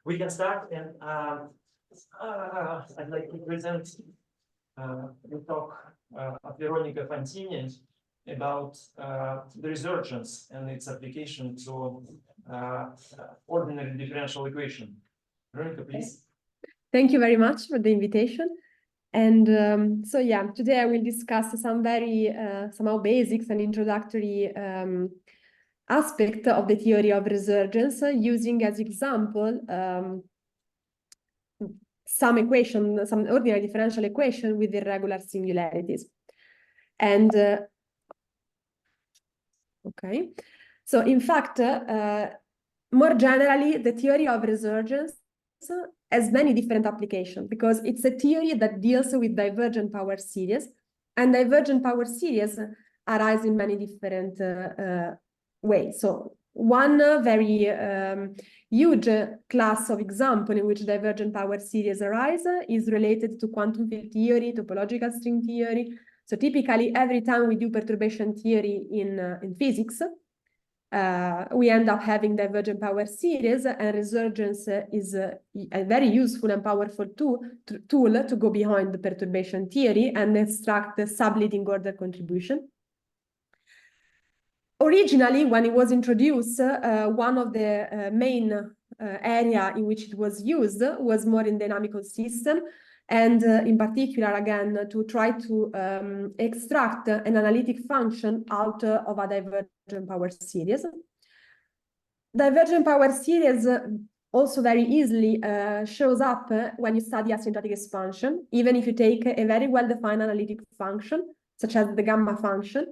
We can start, and I'd like to present the talk of Veronica Fantini about the resurgence and its application to ordinary differential equation. Veronica, please. Thank you very much for the invitation. And so, yeah, today I will discuss some very somehow basics and introductory aspect of the theory of resurgence, using as example some ordinary differential equation with irregular singularities. And okay, so in fact, more generally, the theory of resurgence has many different applications because it's a theory that deals with divergent power series, and divergent power series arise in many different ways. So one very huge class of example in which divergent power series arise is related to quantum field theory, topological string theory. So typically, every time we do perturbation theory in physics, we end up having divergent power series, and resurgence is a very useful and powerful tool to go behind the perturbation theory and extract the subleading order contribution. Originally, when it was introduced, one of the main area in which it was used was more in dynamical system, and in particular, again, to try to extract an analytic function out of a divergent power series. Divergent power series also very easily shows up when you study asymptotic expansion, even if you take a very well-defined analytic function, such as the gamma function,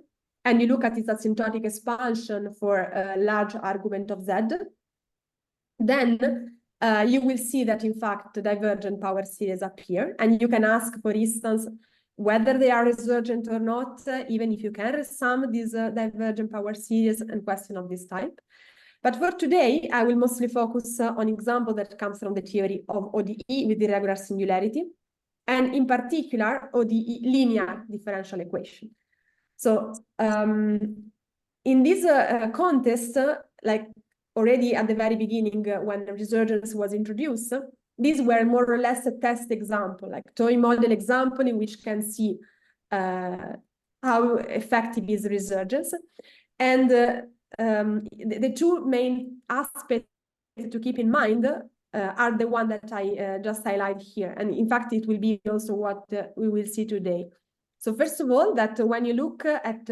and you look at its asymptotic expansion for a large argument of Z, then you will see that, in fact, the divergent power series appear. And you can ask, for instance, whether they are resurgent or not, even if you can resum these divergent power series and question of this type. But for today, I will mostly focus on example that comes from the theory of ODE with irregular singularity, and in particular, ODE linear differential equation. So in this context, like already at the very beginning, when resurgence was introduced, these were more or less a test example, like toy model example in which can see how effective is resurgence. And the two main aspects to keep in mind are the one that I just highlight here. And in fact, it will be also what we will see today. So first of all, that when you look at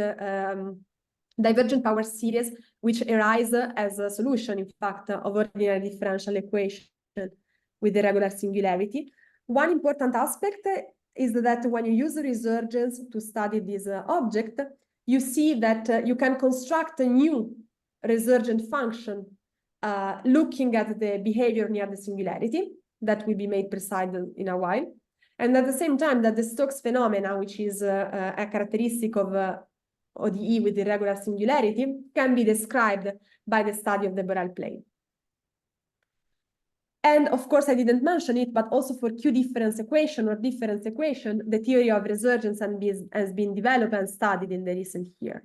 divergent power series, which arise as a solution, in fact, of ordinary differential equation with irregular singularity, one important aspect is that when you use resurgence to study this object, you see that you can construct a new resurgent function looking at the behavior near the singularity that will be made precise in a while. And at the same time that the Stokes phenomena, which is a characteristic of ODE with irregular singularity, can be described by the study of the Borel plane. And of course, I didn't mention it, but also for Q difference equation or difference equation, the theory of resurgence has been developed and studied in the recent year.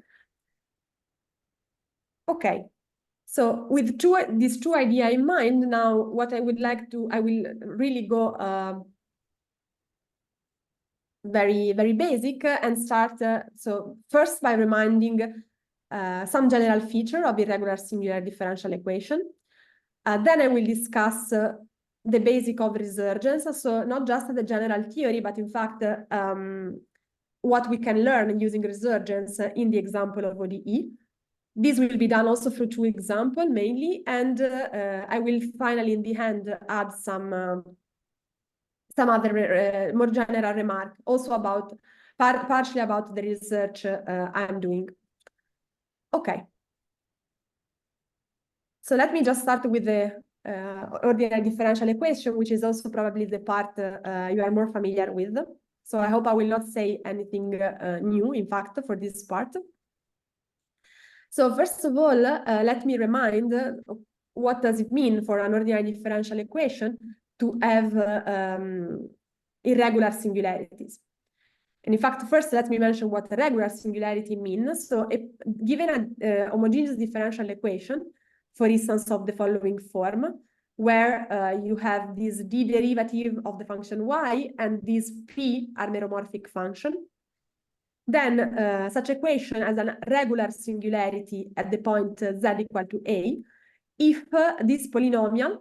Okay, so with these two ideas in mind, now what I would like to, I will really go very, very basic and start, so first by reminding some general feature of irregular singular differential equation. Then I will discuss the basic of resurgence, so not just the general theory, but in fact, what we can learn using resurgence in the example of ODE. This will be done also through two examples mainly, and I will finally in the end add some other more general remark, also about partially about the research I'm doing. Okay. So let me just start with the ordinary differential equation, which is also probably the part you are more familiar with. So I hope I will not say anything new, in fact, for this part. So first of all, let me remind what does it mean for an ordinary differential equation to have irregular singularities. And in fact, first, let me mention what a regular singularity means. So given a homogeneous differential equation, for instance, of the following form, where you have this d derivative of the function y and this p are meromorphic function, then such equation has a regular singularity at the point z equal to a, if this polynomial,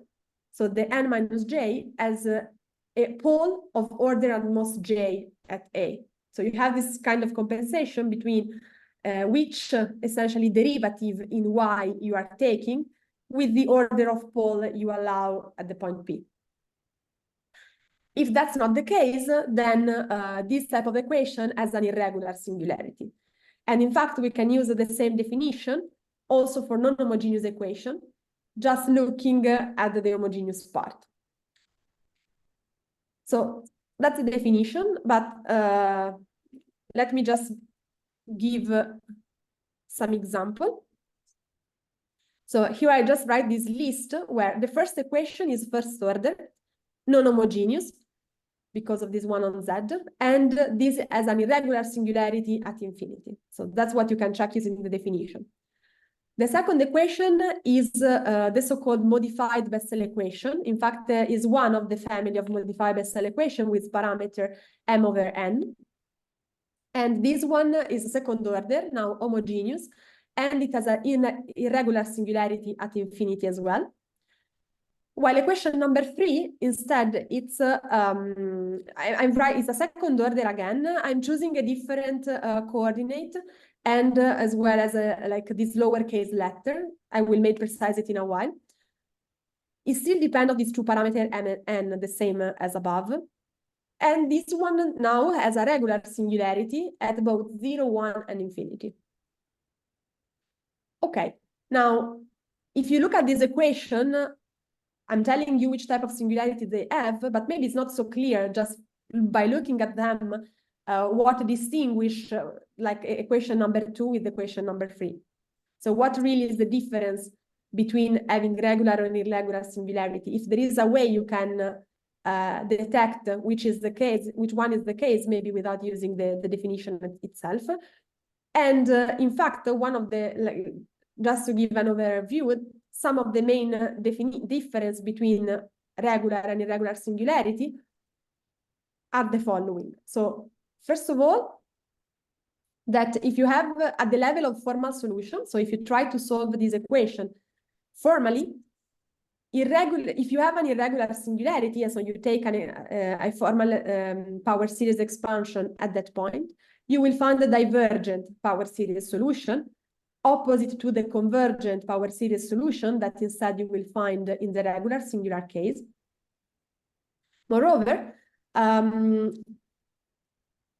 so the n minus j, has a pole of order at most j at a. So you have this kind of compensation between which essentially derivative in y you are taking with the order of pole you allow at the point P. If that's not the case, then this type of equation has an irregular singularity. And in fact, we can use the same definition also for non-homogeneous equation, just looking at the homogeneous part. So that's the definition, but let me just give some example. So here I just write this list where the first equation is first order, non-homogeneous, because of this one on Z, and this has an irregular singularity at infinity. So that's what you can check using the definition. The second equation is the so-called modified Bessel equation. In fact, is one of the family of modified Bessel equation with parameter m over n. And this one is second order, now homogeneous, and it has an irregular singularity at infinity as well. While equation number 3, instead, it's I'm right, it's a second order again. I'm choosing a different coordinate, and as well as like this lowercase letter. I will make precise it in a while. It still depends on these two parameters m and n, the same as above. And this one now has a regular singularity at both 0, 1, and infinity. Okay, now, if you look at this equation, I'm telling you which type of singularity they have, but maybe it's not so clear just by looking at them what distinguish like equation number 2 with equation number 3. So what really is the difference between having regular and irregular singularity? If there is a way you can detect which is the case, which one is the case, maybe without using the definition itself. And in fact, one of the, just to give an overview, some of the main difference between regular and irregular singularity are the following. So first of all, that if you have at the level of formal solution, so if you try to solve this equation formally, if you have an irregular singularity, so you take a formal power series expansion at that point, you will find a divergent power series solution opposite to the convergent power series solution that instead you will find in the regular singular case. Moreover,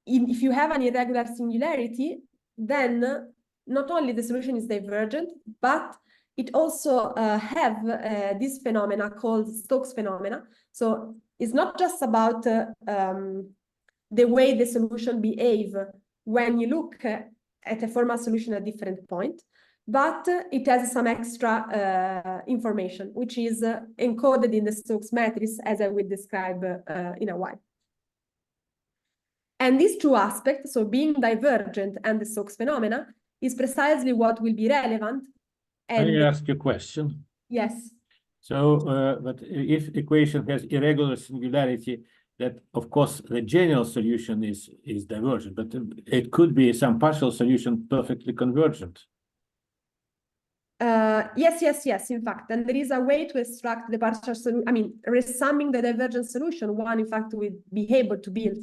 if you have an irregular singularity, then not only the solution is divergent, but it also have this phenomena called Stokes phenomena. So it's not just about the way the solution behave when you look at a formal solution at different point, but it has some extra information, which is encoded in the Stokes matrix, as I will describe in a while. And these two aspects, so being divergent and the Stokes phenomena, is precisely what will be relevant. And Can I ask you a question? Yes. So, but if equation has irregular singularity, that of course the general solution is divergent, but it could be some partial solution perfectly convergent. Yes, in fact, and there is a way to extract the partial solution. I mean, resumming the divergent solution, one in fact will be able to build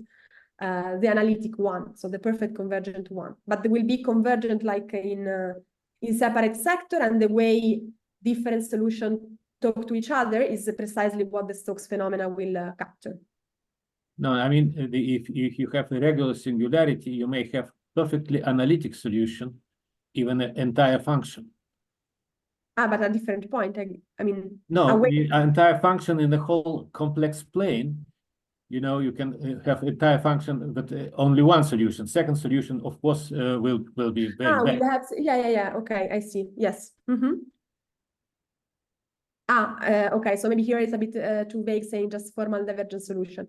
the analytic one, so the perfect convergent one. But they will be convergent like in separate sector, and the way different solutions talk to each other is precisely what the Stokes phenomena will capture. No, I mean, if you have a regular singularity, you may have perfectly analytic solution, even an entire function. But a different point. I mean, no, the entire function in the whole complex plane. You know, you can have entire function, but only one solution. Second solution, of course, will be very bad. We'll have, yeah. Okay, I see. Yes. Okay. So maybe here it's a bit too vague, saying just formal divergent solution.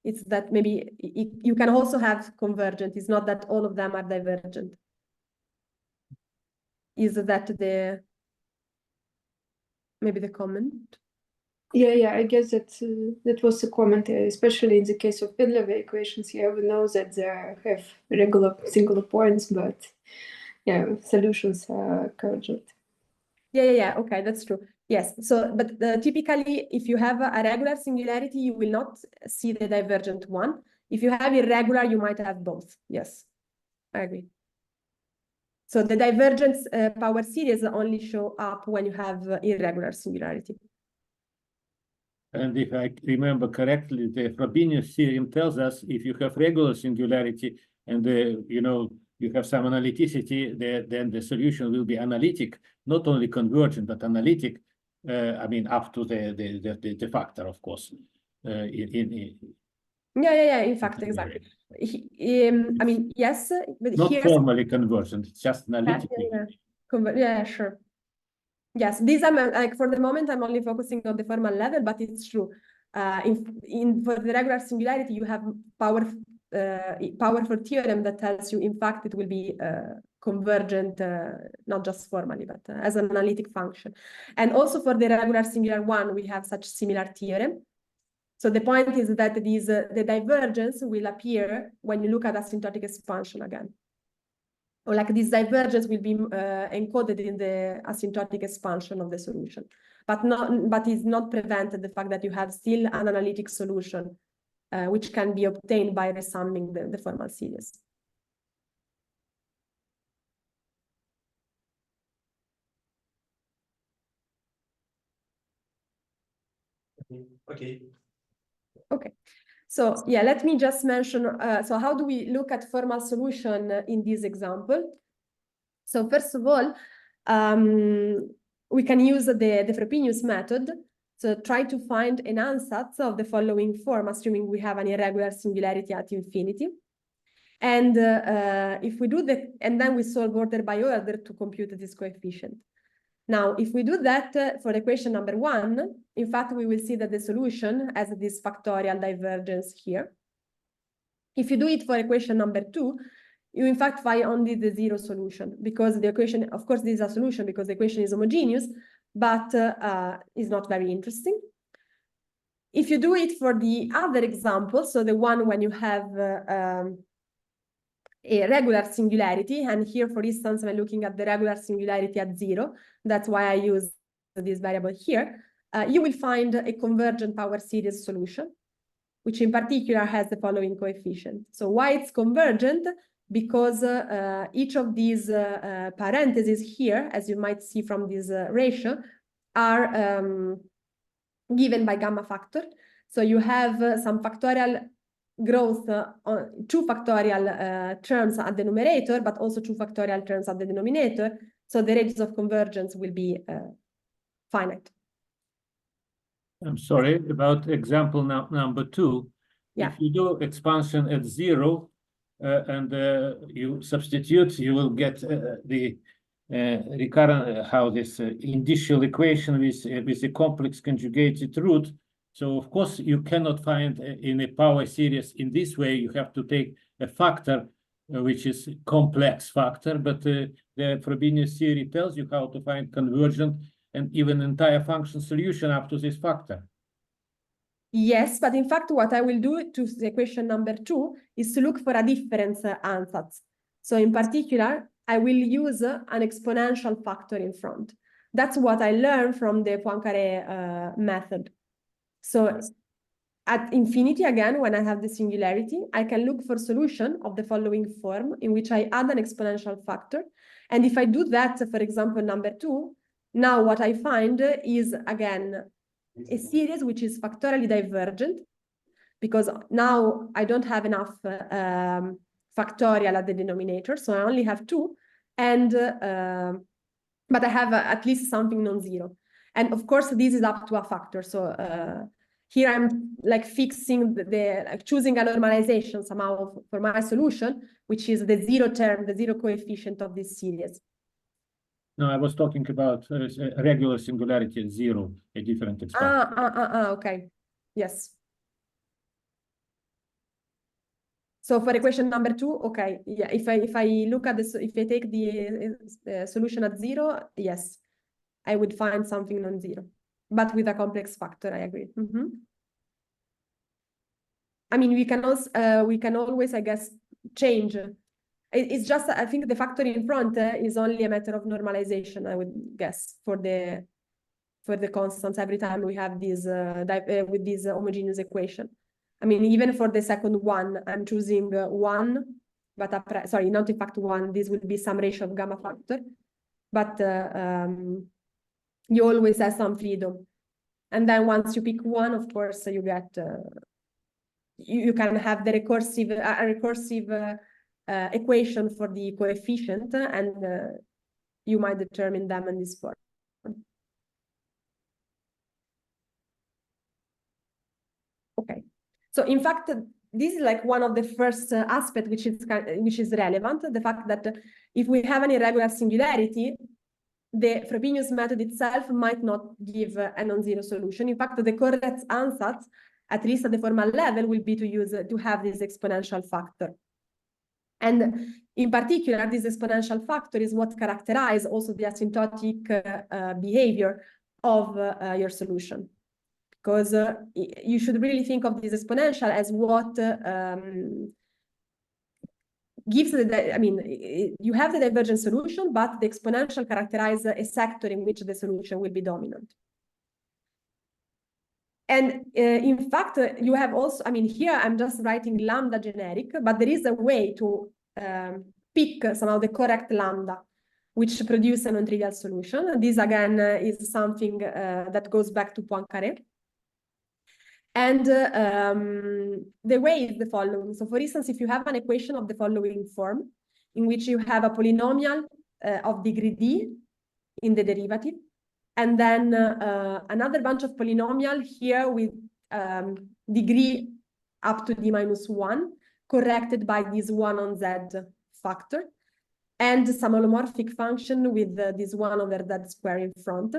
It's that maybe you can also have convergent. It's not that all of them are divergent. Is that maybe the comment? Yeah, I guess that that was the comment, especially in the case of Pidlove equations. Yeah, we know that they have regular singular points, but yeah, solutions are convergent. Yeah. Okay, that's true. Yes. So, but typically, if you have a regular singularity, you will not see the divergent one. If you have irregular, you might have both. Yes, I agree. So the divergence power series only show up when you have irregular singularity. And if I remember correctly, the Frobenius theorem tells us if you have regular singularity and you have some analyticity, then the solution will be analytic, not only convergent but analytic. I mean, up to the factor, of course. Yeah. In fact, exactly. I mean, yes, but not here's formally convergent, it's just analytically. Yeah, sure. Yes, these are like for the moment I'm only focusing on the formal level, but it's true. For the regular singularity, you have powerful theorem that tells you, in fact, it will be convergent, not just formally, but as an analytic function. And also for the regular singular one, we have such similar theorem. So the point is that the divergence will appear when you look at asymptotic expansion again. Or like this divergence will be encoded in the asymptotic expansion of the solution, but is not prevented the fact that you have still an analytic solution, which can be obtained by resumming the formal series. Okay. So yeah, let me just mention, so how do we look at formal solution in this example? So first of all, we can use the Frobenius method to try to find an ansatz of the following form, assuming we have an irregular singularity at infinity. And if we do and then we solve order by order to compute this coefficient. Now, if we do that for equation number 1, in fact, we will see that the solution has this factorial divergence here. If you do it for equation number 2, you in fact find only the zero solution, because the equation, of course, this is a solution because the equation is homogeneous, but is not very interesting. If you do it for the other example, so the one when you have a regular singularity, and here, for instance, I'm looking at the regular singularity at 0, that's why I use this variable here, you will find a convergent power series solution, which in particular has the following coefficient. So why it's convergent? Because each of these parentheses here, as you might see from this ratio, are given by gamma factor. So you have some factorial growth on 2 factorial terms at the numerator, but also 2 factorial terms at the denominator. So the radius of convergence will be finite. I'm sorry, about example number 2. Yeah. If you do expansion at 0 and you substitute, you will get the recurrent, how this indicial equation with a complex conjugated root. So of course you cannot find in a power series in this way. You have to take a factor which is complex factor, but the Frobenius theory tells you how to find convergent and even entire function solution up to this factor. Yes, but in fact, what I will do to the equation number 2 is to look for a difference ansatz. So in particular, I will use an exponential factor in front. That's what I learned from the Poincaré method. So at infinity, again, when I have the singularity, I can look for solution of the following form in which I add an exponential factor. And if I do that, for example, number 2, now what I find is, again, a series which is factorially divergent, because now I don't have enough factorial at the denominator, so I only have 2, and but I have at least something non-zero. And of course, this is up to a factor. So here I'm like fixing like choosing a normalization somehow for my solution, which is the 0 term, the 0 coefficient of this series. No, I was talking about a regular singularity at 0, a different expansion. Okay. Yes. So for equation number 2, okay, yeah, if I look at this, if I take the solution at 0, yes, I would find something non-zero, but with a complex factor, I agree. I mean, we can always, I guess, change. It's just, I think the factor in front is only a matter of normalization, I would guess, for the constants every time we have these with this homogeneous equation. I mean, even for the second one, I'm choosing 1, but sorry, not in fact 1. This will be some ratio of gamma factor, but you always have some freedom. And then once you pick 1, of course, you get you can have the recursive equation for the coefficient, and you might determine them in this form. Okay, so in fact, this is like one of the first aspects which is relevant, the fact that if we have an irregular singularity, the Frobenius method itself might not give a non-zero solution. In fact, the correct answer, at least at the formal level, will be to have this exponential factor. And in particular, this exponential factor is what characterizes also the asymptotic behavior of your solution. Because you should really think of this exponential as what gives you have the divergent solution, but the exponential characterizes a sector in which the solution will be dominant. And in fact, you have also, here I'm just writing lambda generic, but there is a way to pick somehow the correct lambda, which produce a non-trivial solution. And this again is something that goes back to Poincaré. And the way is the following. So for instance, if you have an equation of the following form, in which you have a polynomial of degree d in the derivative, and then another bunch of polynomial here with degree up to d minus 1, corrected by this 1 on z factor, and some holomorphic function with this 1 over z square in front.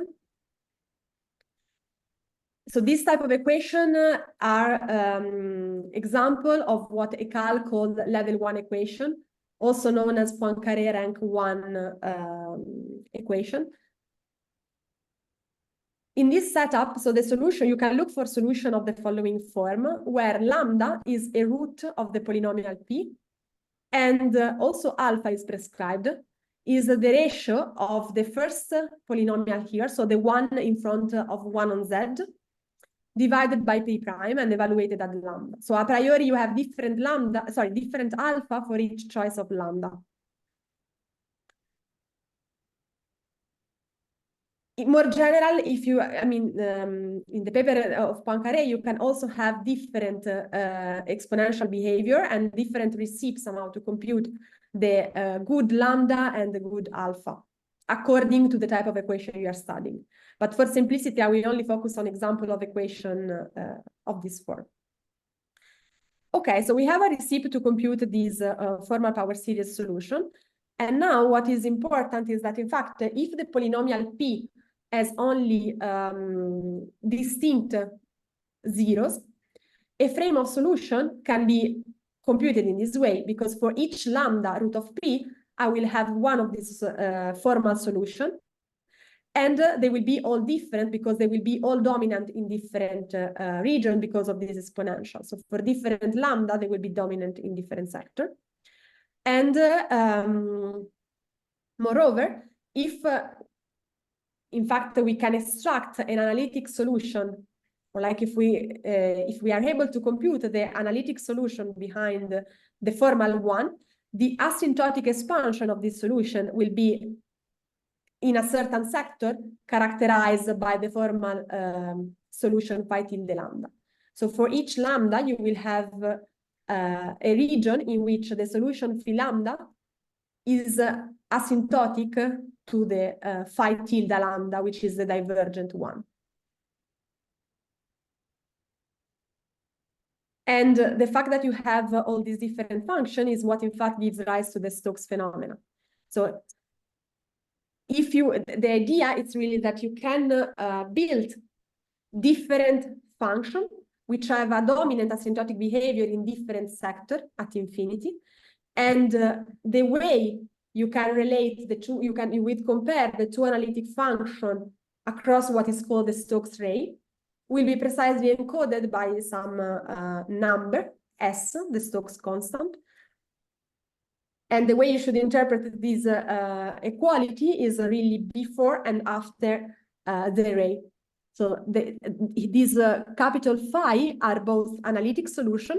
So this type of equation are example of what Écalle called level 1 equation, also known as Poincaré rank 1 equation. In this setup, so the solution, you can look for solution of the following form, where lambda is a root of the polynomial p, and also alpha is prescribed, is the ratio of the first polynomial here, so the 1 in front of 1 on z, divided by p prime and evaluated at lambda. So a priori you have different alpha for each choice of lambda. More general, if you, in the paper of Poincaré, you can also have different exponential behavior and different recipes somehow to compute the good lambda and the good alpha, according to the type of equation you are studying. But for simplicity, I will only focus on example of equation of this form. Okay, so we have a recipe to compute this formal power series solution. And now what is important is that, in fact, if the polynomial p has only distinct zeros, a frame of solution can be computed in this way, because for each lambda root of p, I will have one of these formal solution. And they will be all different because they will be all dominant in different regions because of this exponential. So for different lambda, they will be dominant in different sector. And moreover, if in fact we can extract an analytic solution, or like if we are able to compute the analytic solution behind the formal one, the asymptotic expansion of this solution will be in a certain sector characterized by the formal solution phi tilde lambda. So for each lambda, you will have a region in which the solution phi lambda is asymptotic to the phi tilde lambda, which is the divergent one. And the fact that you have all these different functions is what in fact gives rise to the Stokes phenomena. So the idea is really that you can build different functions which have a dominant asymptotic behavior in different sectors at infinity. And the way you can relate the two, you would compare the two analytic functions across what is called the Stokes ray, will be precisely encoded by some number, S, the Stokes constant. And the way you should interpret this equality is really before and after the ray. So these capital phi are both analytic solution,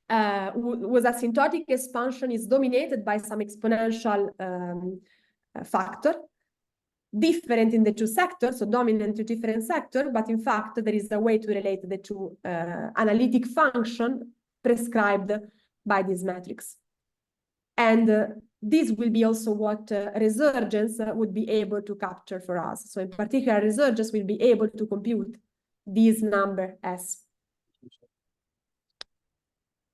whose asymptotic expansion is dominated by some exponential factor, different in the two sectors, so dominant to different sectors, but in fact there is a way to relate the two analytic function prescribed by this matrix. And this will be also what resurgence would be able to capture for us. So in particular, resurgence will be able to compute this number S.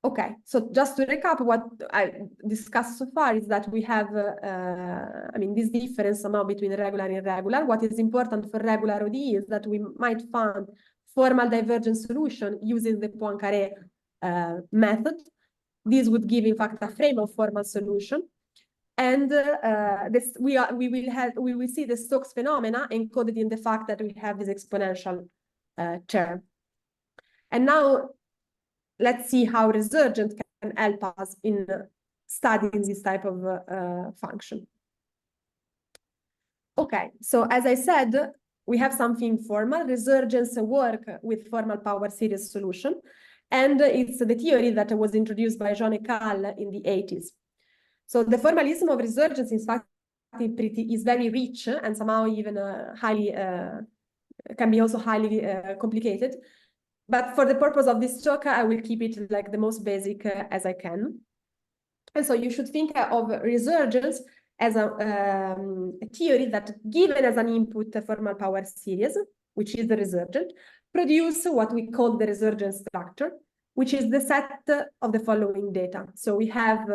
Okay, so just to recap, what I discussed so far is that we have, this difference somehow between regular and irregular. What is important for regular ODE is that we might find formal divergent solution using the Poincaré method. This would give, in fact, a frame of formal solution. And we will see the Stokes phenomena encoded in the fact that we have this exponential term. And now let's see how resurgent can help us in studying this type of function. Okay, so as I said, we have something formal. Resurgence work with formal power series solution. And it's the theory that was introduced by Jean Écalle in the 80s. So the formalism of resurgence, in fact, is very rich and somehow even can be also highly complicated. But for the purpose of this talk, I will keep it like the most basic as I can. And so you should think of resurgence as a theory that, given as an input a formal power series, which is the resurgent, produce what we call the resurgence structure, which is the set of the following data. So we have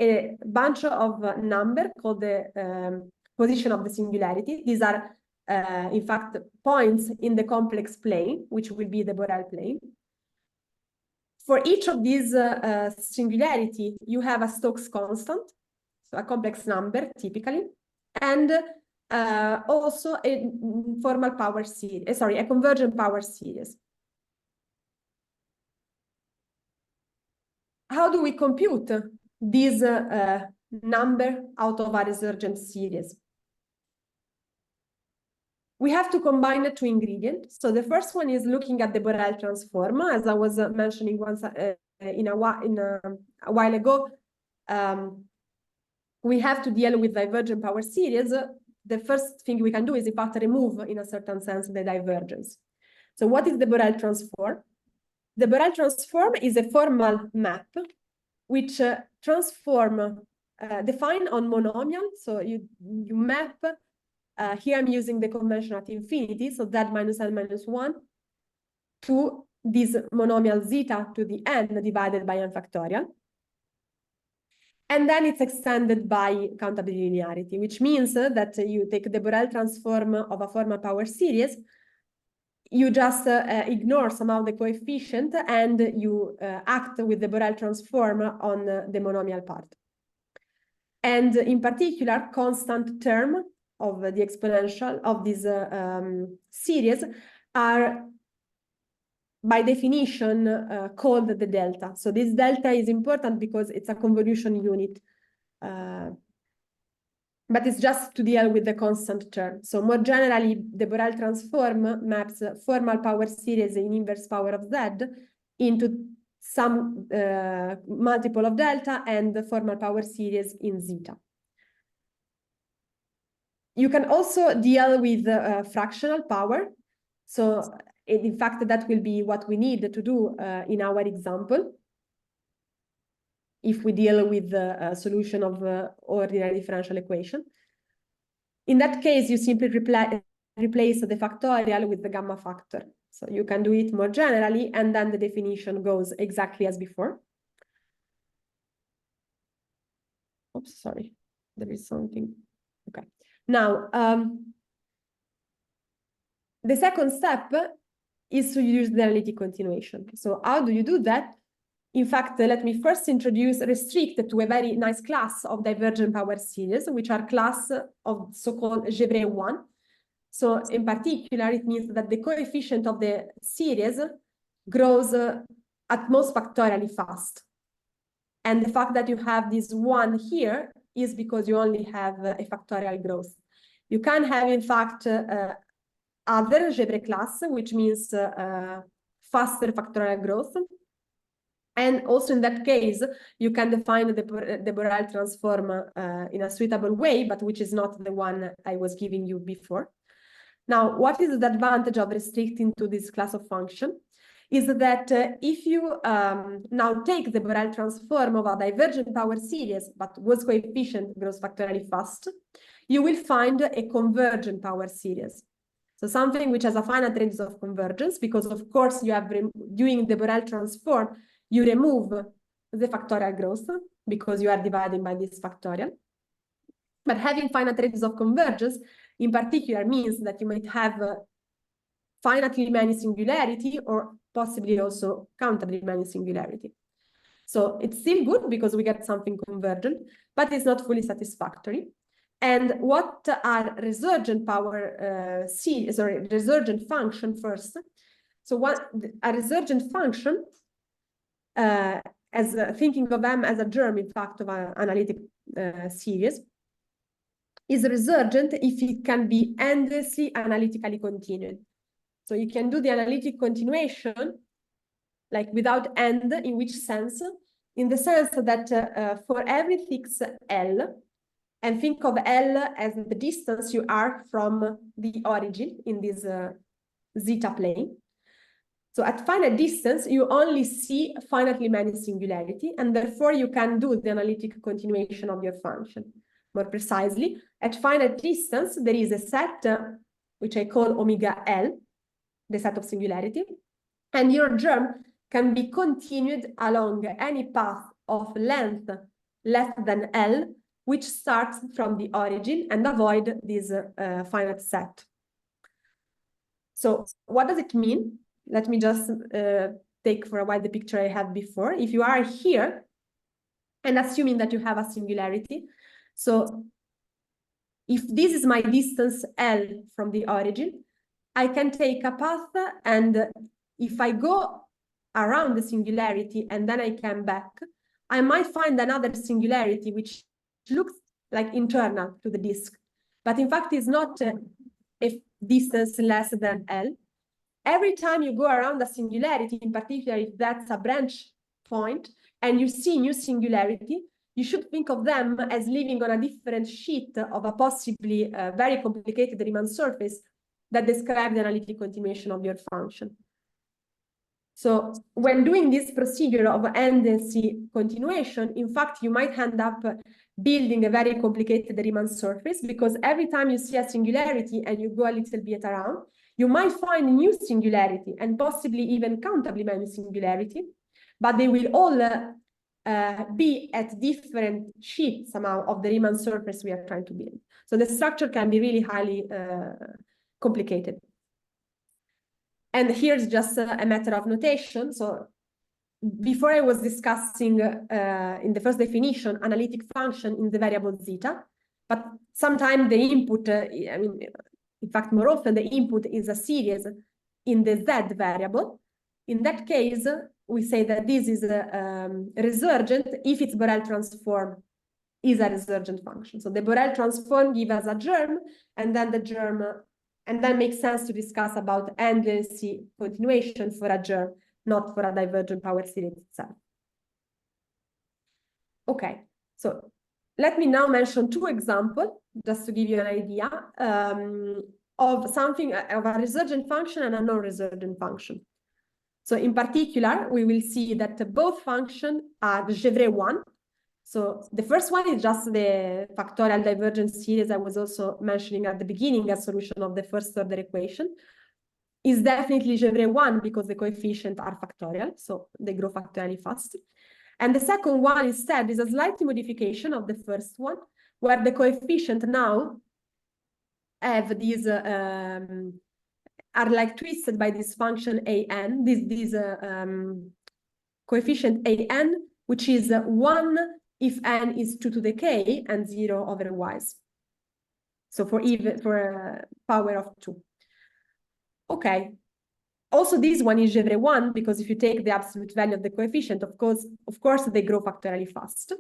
a bunch of numbers called the position of the singularity. These are, in fact, points in the complex plane, which will be the Borel plane. For each of these singularity, you have a Stokes constant, so a complex number, typically, and also a formal power series, a convergent power series. How do we compute this number out of a resurgent series? We have to combine the two ingredients. So the first one is looking at the Borel transform, as I was mentioning once a while ago. We have to deal with divergent power series. The first thing we can do is, in fact, remove, in a certain sense, the divergence. So what is the Borel transform? The Borel transform is a formal map which transform defined on monomial. So you map, here I'm using the convention at infinity, so z minus n minus 1, to this monomial zeta to the n divided by n factorial. And then it's extended by countable linearity, which means that you take the Borel transform of a formal power series, you just ignore somehow the coefficient, and you act with the Borel transform on the monomial part. And in particular, constant term of the exponential of this series are, by definition, called the delta. So this delta is important because it's a convolution unit, but it's just to deal with the constant term. So more generally, the Borel transform maps formal power series in inverse power of z into some multiple of delta and the formal power series in zeta. You can also deal with fractional power. So in fact, that will be what we need to do in our example, if we deal with the solution of ordinary differential equation. In that case, you simply replace the factorial with the gamma factor. So you can do it more generally, and then the definition goes exactly as before. Oops, sorry, there is something. Okay. Now, the second step is to use the analytic continuation. So how do you do that? In fact, let me first restrict to a very nice class of divergent power series, which are class of so-called Gevrey 1. So in particular, it means that the coefficient of the series grows at most factorially fast. And the fact that you have this 1 here is because you only have a factorial growth. You can have, in fact, other Gevrey class, which means faster factorial growth. And also in that case, you can define the Borel transform in a suitable way, but which is not the one I was giving you before. Now, what is the advantage of restricting to this class of function? Is that if you now take the Borel transform of a divergent power series, but whose coefficient grows factorially fast, you will find a convergent power series. So something which has a finite range of convergence, because of course you have, doing the Borel transform, you remove the factorial growth because you are dividing by this factorial. But having finite ranges of convergence in particular means that you might have finitely many singularity or possibly also countably many singularity. So it's still good because we get something convergent, but it's not fully satisfactory. And what are resurgent power series, or resurgent function first? So what a resurgent function, as thinking of them as a germ, in fact, of an analytic series, is resurgent if it can be endlessly analytically continued. So you can do the analytic continuation like without end. In which sense? In the sense that for every fixed L, and think of L as the distance you are from the origin in this zeta plane. So at finite distance, you only see finitely many singularity, and therefore you can do the analytic continuation of your function. More precisely, at finite distance, there is a set which I call omega L, the set of singularity, and your germ can be continued along any path of length less than L, which starts from the origin and avoid this finite set. So what does it mean? Let me just take for a while the picture I had before. If you are here, and assuming that you have a singularity, so if this is my distance L from the origin, I can take a path, and if I go around the singularity and then I come back, I might find another singularity which looks like internal to the disk, but in fact is not a distance less than L. Every time you go around a singularity, in particular if that's a branch point, and you see new singularity, you should think of them as living on a different sheet of a possibly very complicated Riemann surface that describes the analytic continuation of your function. So when doing this procedure of endlessly continuation, in fact, you might end up building a very complicated Riemann surface, because every time you see a singularity and you go a little bit around, you might find a new singularity and possibly even countably many singularity, but they will all be at different sheets somehow of the Riemann surface we are trying to build. So the structure can be really highly complicated. And here's just a matter of notation. So before I was discussing in the first definition, analytic function in the variable zeta, but sometimes the input, in fact, more often the input is a series in the z variable. In that case, we say that this is resurgent if its Borel transform is a resurgent function. So the Borel transform gives us a germ, and then the germ, and that makes sense to discuss about endlessly continuation for a germ, not for a divergent power series itself. Okay, so let me now mention two examples, just to give you an idea of something, of a resurgent function and a non-resurgent function. So in particular, we will see that both functions are the Gevrey 1. So the first one is just the factorial divergence series I was also mentioning at the beginning as solution of the first order equation. Is definitely Gevrey 1 because the coefficients are factorial, so they grow factorially fast. And the second one instead is a slight modification of the first one, where the coefficient now have these are like twisted by this function an, this coefficient an, which is 1 if n is 2 to the k and 0 otherwise. So for power of 2. Okay. Also, this one is Gevrey 1, because if you take the absolute value of the coefficient, of course, they grow factorially fast.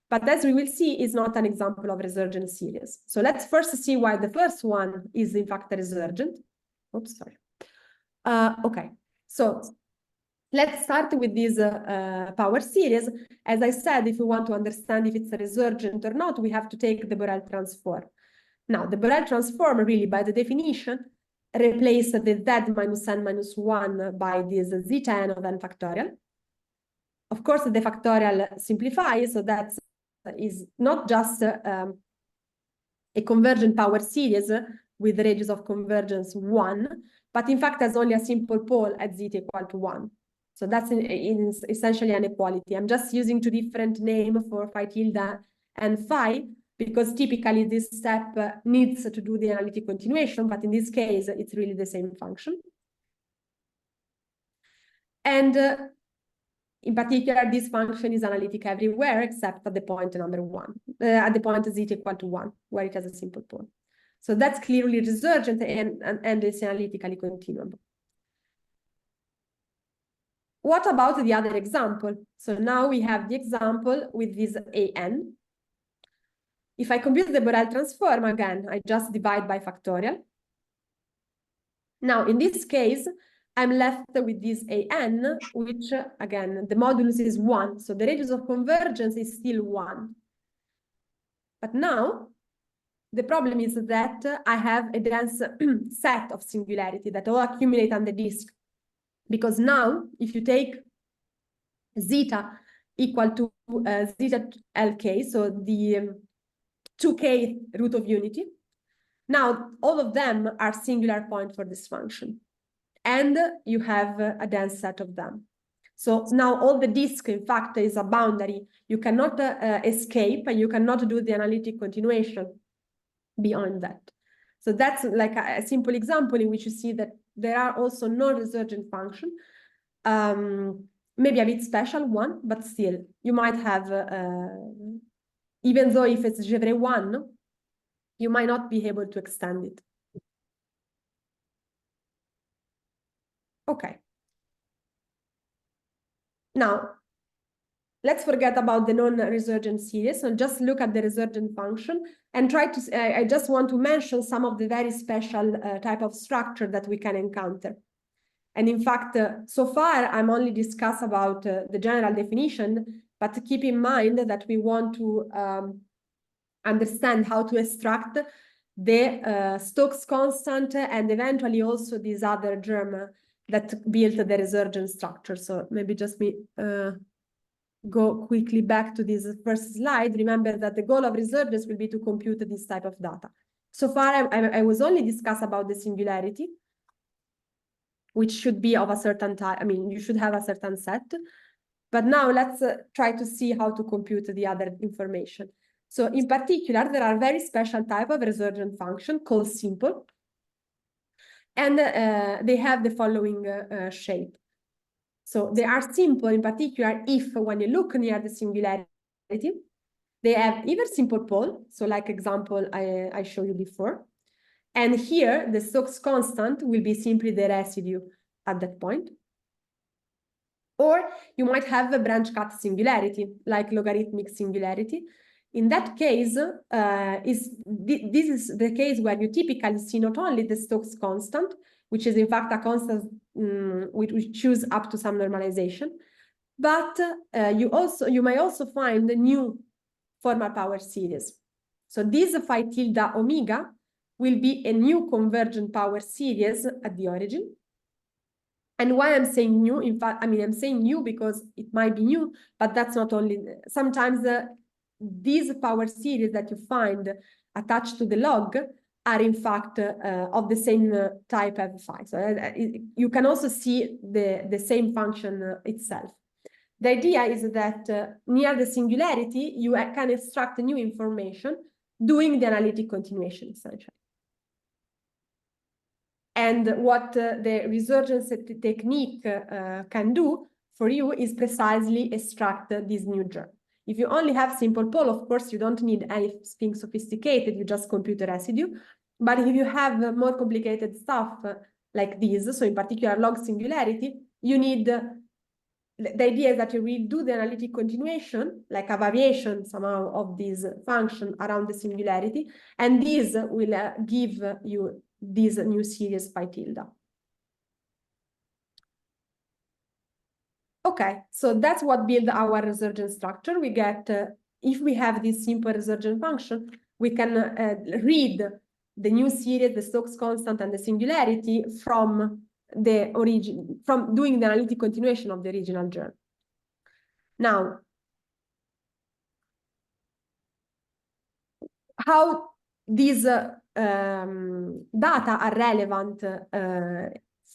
But as we will see, is not an example of resurgent series. So let's first see why the first one is in fact a resurgent. Oops, sorry. Okay, so let's start with this power series. As I said, if we want to understand if it's a resurgent or not, we have to take the Borel transform. Now, the Borel transform really, by the definition, replace the z minus n minus 1 by this zeta n of n factorial. Of course, the factorial simplifies, so that is not just a convergent power series with the radius of convergence 1, but in fact has only a simple pole at zeta equal to 1. So that's essentially an equality. I'm just using two different names for phi tilde and phi, because typically this step needs to do the analytic continuation, but in this case, it's really the same function. And in particular, this function is analytic everywhere except at the point number 1, at the point z equal to 1, where it has a simple pole. So that's clearly resurgent and it's analytically continuable. What about the other example? So now we have the example with this an. If I compute the Borel transform again, I just divide by factorial. Now, in this case, I'm left with this an, which, again, the modulus is 1. So the radius of convergence is still 1. But now, the problem is that I have a dense set of singularity that all accumulate on the disk. Because now, if you take zeta equal to zeta lk, so the 2k root of unity. Now, all of them are singular points for this function. And you have a dense set of them. So now all the disk, in fact, is a boundary. You cannot escape, and you cannot do the analytic continuation beyond that. So that's like a simple example in which you see that there are also non-resurgent functions. Maybe a bit special one, but still, you might have... even though if it's Gevrey 1, you might not be able to extend it. Okay. Now, let's forget about the non-resurgent series and just look at the resurgent function and try to, I just want to mention some of the very special type of structure that we can encounter. And in fact, so far, I'm only discussed about the general definition, but keep in mind that we want to understand how to extract the Stokes constant and eventually also this other germ that built the resurgent structure. So maybe just me go quickly back to this first slide. Remember that the goal of resurgence will be to compute this type of data. So far, I was only discussed about the singularity, which should be of a certain type. I mean, you should have a certain set. But now let's try to see how to compute the other information. So in particular, there are very special type of resurgent function called simple. And they have the following shape. So they are simple in particular if when you look near the singularity, they have either simple pole, so like example I showed you before. And here the Stokes constant will be simply the residue at that point. Or you might have a branch cut singularity, like logarithmic singularity. In that case, this is the case where you typically see not only the Stokes constant, which is in fact a constant which we choose up to some normalization, but you may also find the new formal power series. So this phi tilde omega will be a new convergent power series at the origin. And why I'm saying new, in fact, I mean, I'm saying new because it might be new, but that's not only, sometimes these power series that you find attached to the log are in fact of the same type of phi. So you can also see the same function itself. The idea is that near the singularity, you can extract new information doing the analytic continuation, essentially. And what the resurgence technique can do for you is precisely extract this new germ. If you only have simple pole, of course, you don't need anything sophisticated, you just compute a residue. But if you have more complicated stuff like this, so in particular log singularity, you need, the idea is that you will do the analytic continuation, like a variation somehow of this function around the singularity, and this will give you this new series phi tilde. Okay, so that's what builds our resurgent structure. We get, if we have this simple resurgent function, we can read the new series, the Stokes constant, and the singularity from the origin, from doing the analytic continuation of the original germ. Now, how these data are relevant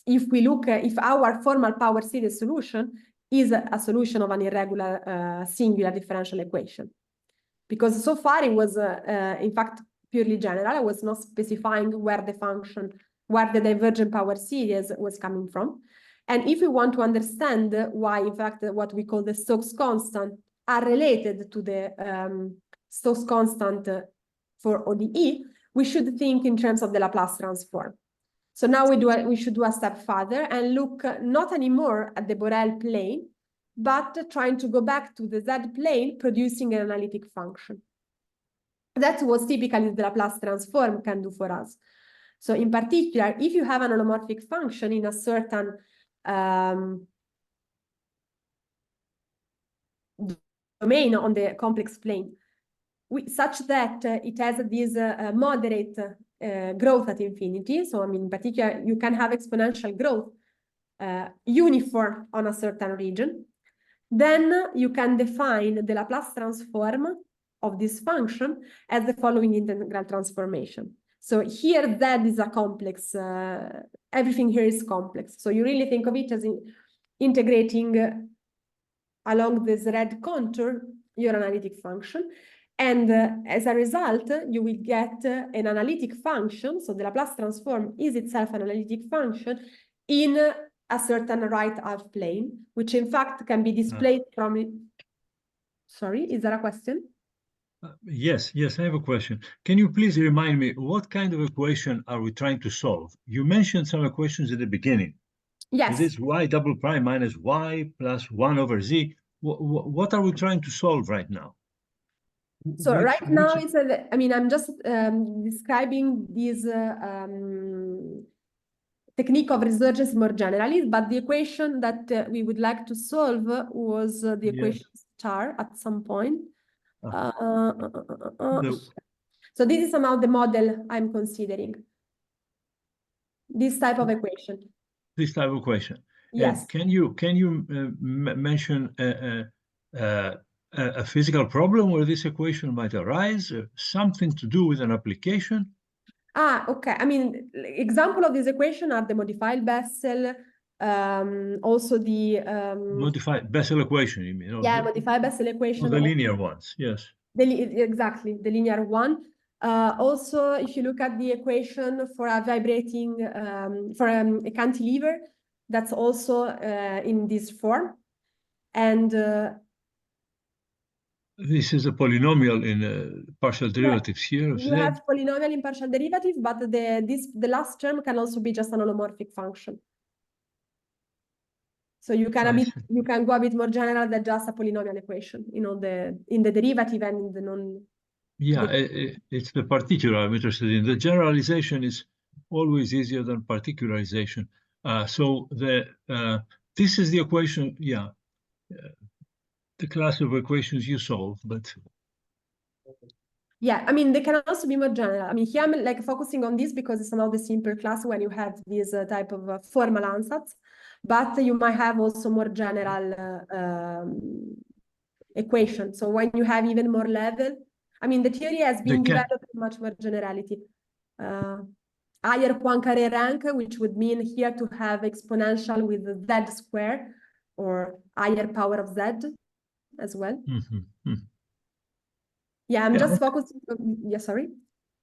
if we look, if our formal power series solution is a solution of an irregular singular differential equation. Because so far it was, in fact, purely general. I was not specifying where the function, where the divergent power series was coming from. And if we want to understand why, in fact, what we call the Stokes constant are related to the Stokes constant for ODE, we should think in terms of the Laplace transform. So now we should do a step further and look not anymore at the Borel plane, but trying to go back to the Z plane, producing an analytic function. That's what typically the Laplace transform can do for us. So in particular, if you have an holomorphic function in a certain domain on the complex plane, such that it has this moderate growth at infinity. So I mean, in particular, you can have exponential growth uniform on a certain region. Then you can define the Laplace transform of this function as the following integral transformation. So here Z is a complex, everything here is complex. So you really think of it as integrating along this red contour your analytic function. And as a result, you will get an analytic function. So the Laplace transform is itself an analytic function in a certain right half plane, which in fact can be displayed from it. Sorry, is there a question? Yes, I have a question. Can you please remind me what kind of equation are we trying to solve? You mentioned some equations at the beginning. Yes. This y double prime minus y plus 1 over z. What are we trying to solve right now? So right now, it's I mean, I'm just describing this technique of resurgence more generally, but the equation that we would like to solve was the equation star at some point. So this is somehow the model I'm considering. This type of equation. This type of equation. Yes. And can you mention a physical problem where this equation might arise, something to do with an application? Okay. I mean, example of this equation are the modified Bessel, also the modified Bessel equation, you mean? Yeah, modified Bessel equation. The linear ones, yes. Exactly, the linear one. Also, if you look at the equation for a vibrating, for a cantilever, that's also in this form. And this is a polynomial in partial derivatives here. You have polynomial in partial derivative, but the last term can also be just an holomorphic function. So you can go a bit more general than just a polynomial equation, you know, in the derivative and in the non. Yeah, it's the particular I'm interested in. The generalization is always easier than particularization. So this is the equation, yeah, the class of equations you solve, but. Yeah, I mean, they can also be more general. I mean, here I'm like focusing on this because it's somehow the simpler class when you have this type of formal ansatz, but you might have also more general equation. So when you have even more level, I mean, the theory has been developed with much more generality. Higher Poincaré rank, which would mean here to have exponential with z square or higher power of z as well. Mm-hmm. Yeah, I'm just focusing. Yeah, sorry.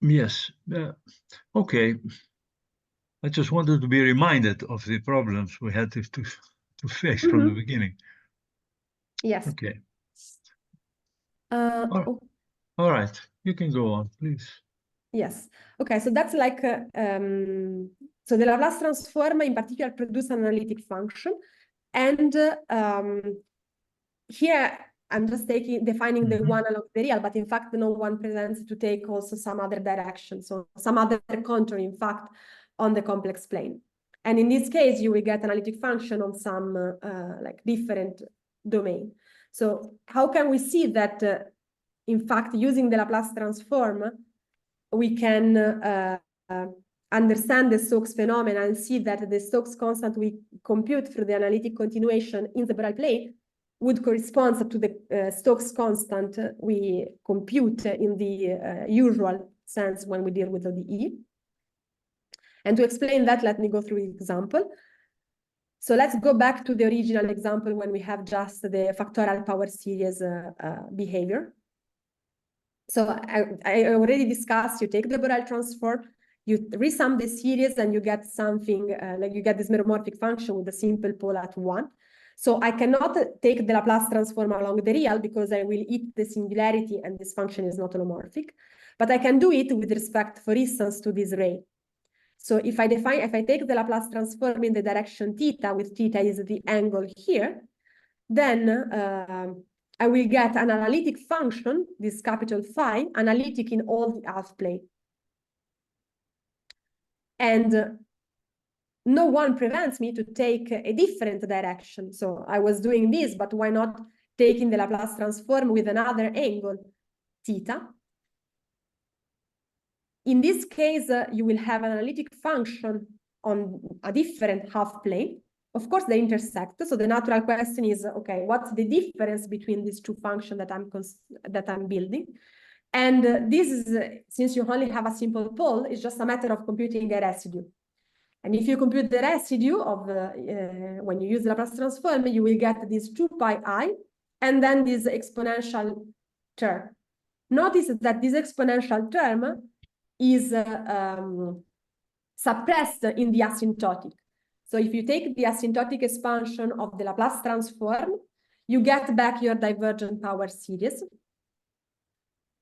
Yes. Okay. I just wanted to be reminded of the problems we had to face from the beginning. Yes. Okay. Uh, All right. oh, All right, you can go on, please. yes. Okay, so that's like, so the Laplace transform in particular produce an analytic function. And here I'm just defining the one along the real, but in fact, no one presents to take also some other direction. So some other contour, in fact, on the complex plane. And in this case, you will get analytic function on some like different domain. So how can we see that, in fact, using the Laplace transform, we can understand the Stokes phenomena and see that the Stokes constant we compute through the analytic continuation in the Borel plane would correspond to the Stokes constant we compute in the usual sense when we deal with ODE. And to explain that, let me go through the example. So let's go back to the original example when we have just the factorial power series behavior. So I already discussed, you take the Borel transform, you resum the series, and you get something like you get this meromorphic function with a simple pole at 1. So I cannot take the Laplace transform along the real because I will eat the singularity and this function is not holomorphic. But I can do it with respect, for instance, to this ray. So if I take the Laplace transform in the direction theta, with theta is the angle here, then I will get an analytic function, this capital phi, analytic in all the half plane. And no one prevents me to take a different direction. So I was doing this, but why not taking the Laplace transform with another angle, theta? In this case, you will have an analytic function on a different half plane. Of course, they intersect. So the natural question is, okay, what's the difference between these two functions that I'm building? And this is, since you only have a simple pole, it's just a matter of computing a residue. And if you compute the residue of when you use the Laplace transform, you will get this 2 pi I, and then this exponential term. Notice that this exponential term is suppressed in the asymptotic. So if you take the asymptotic expansion of the Laplace transform, you get back your divergent power series.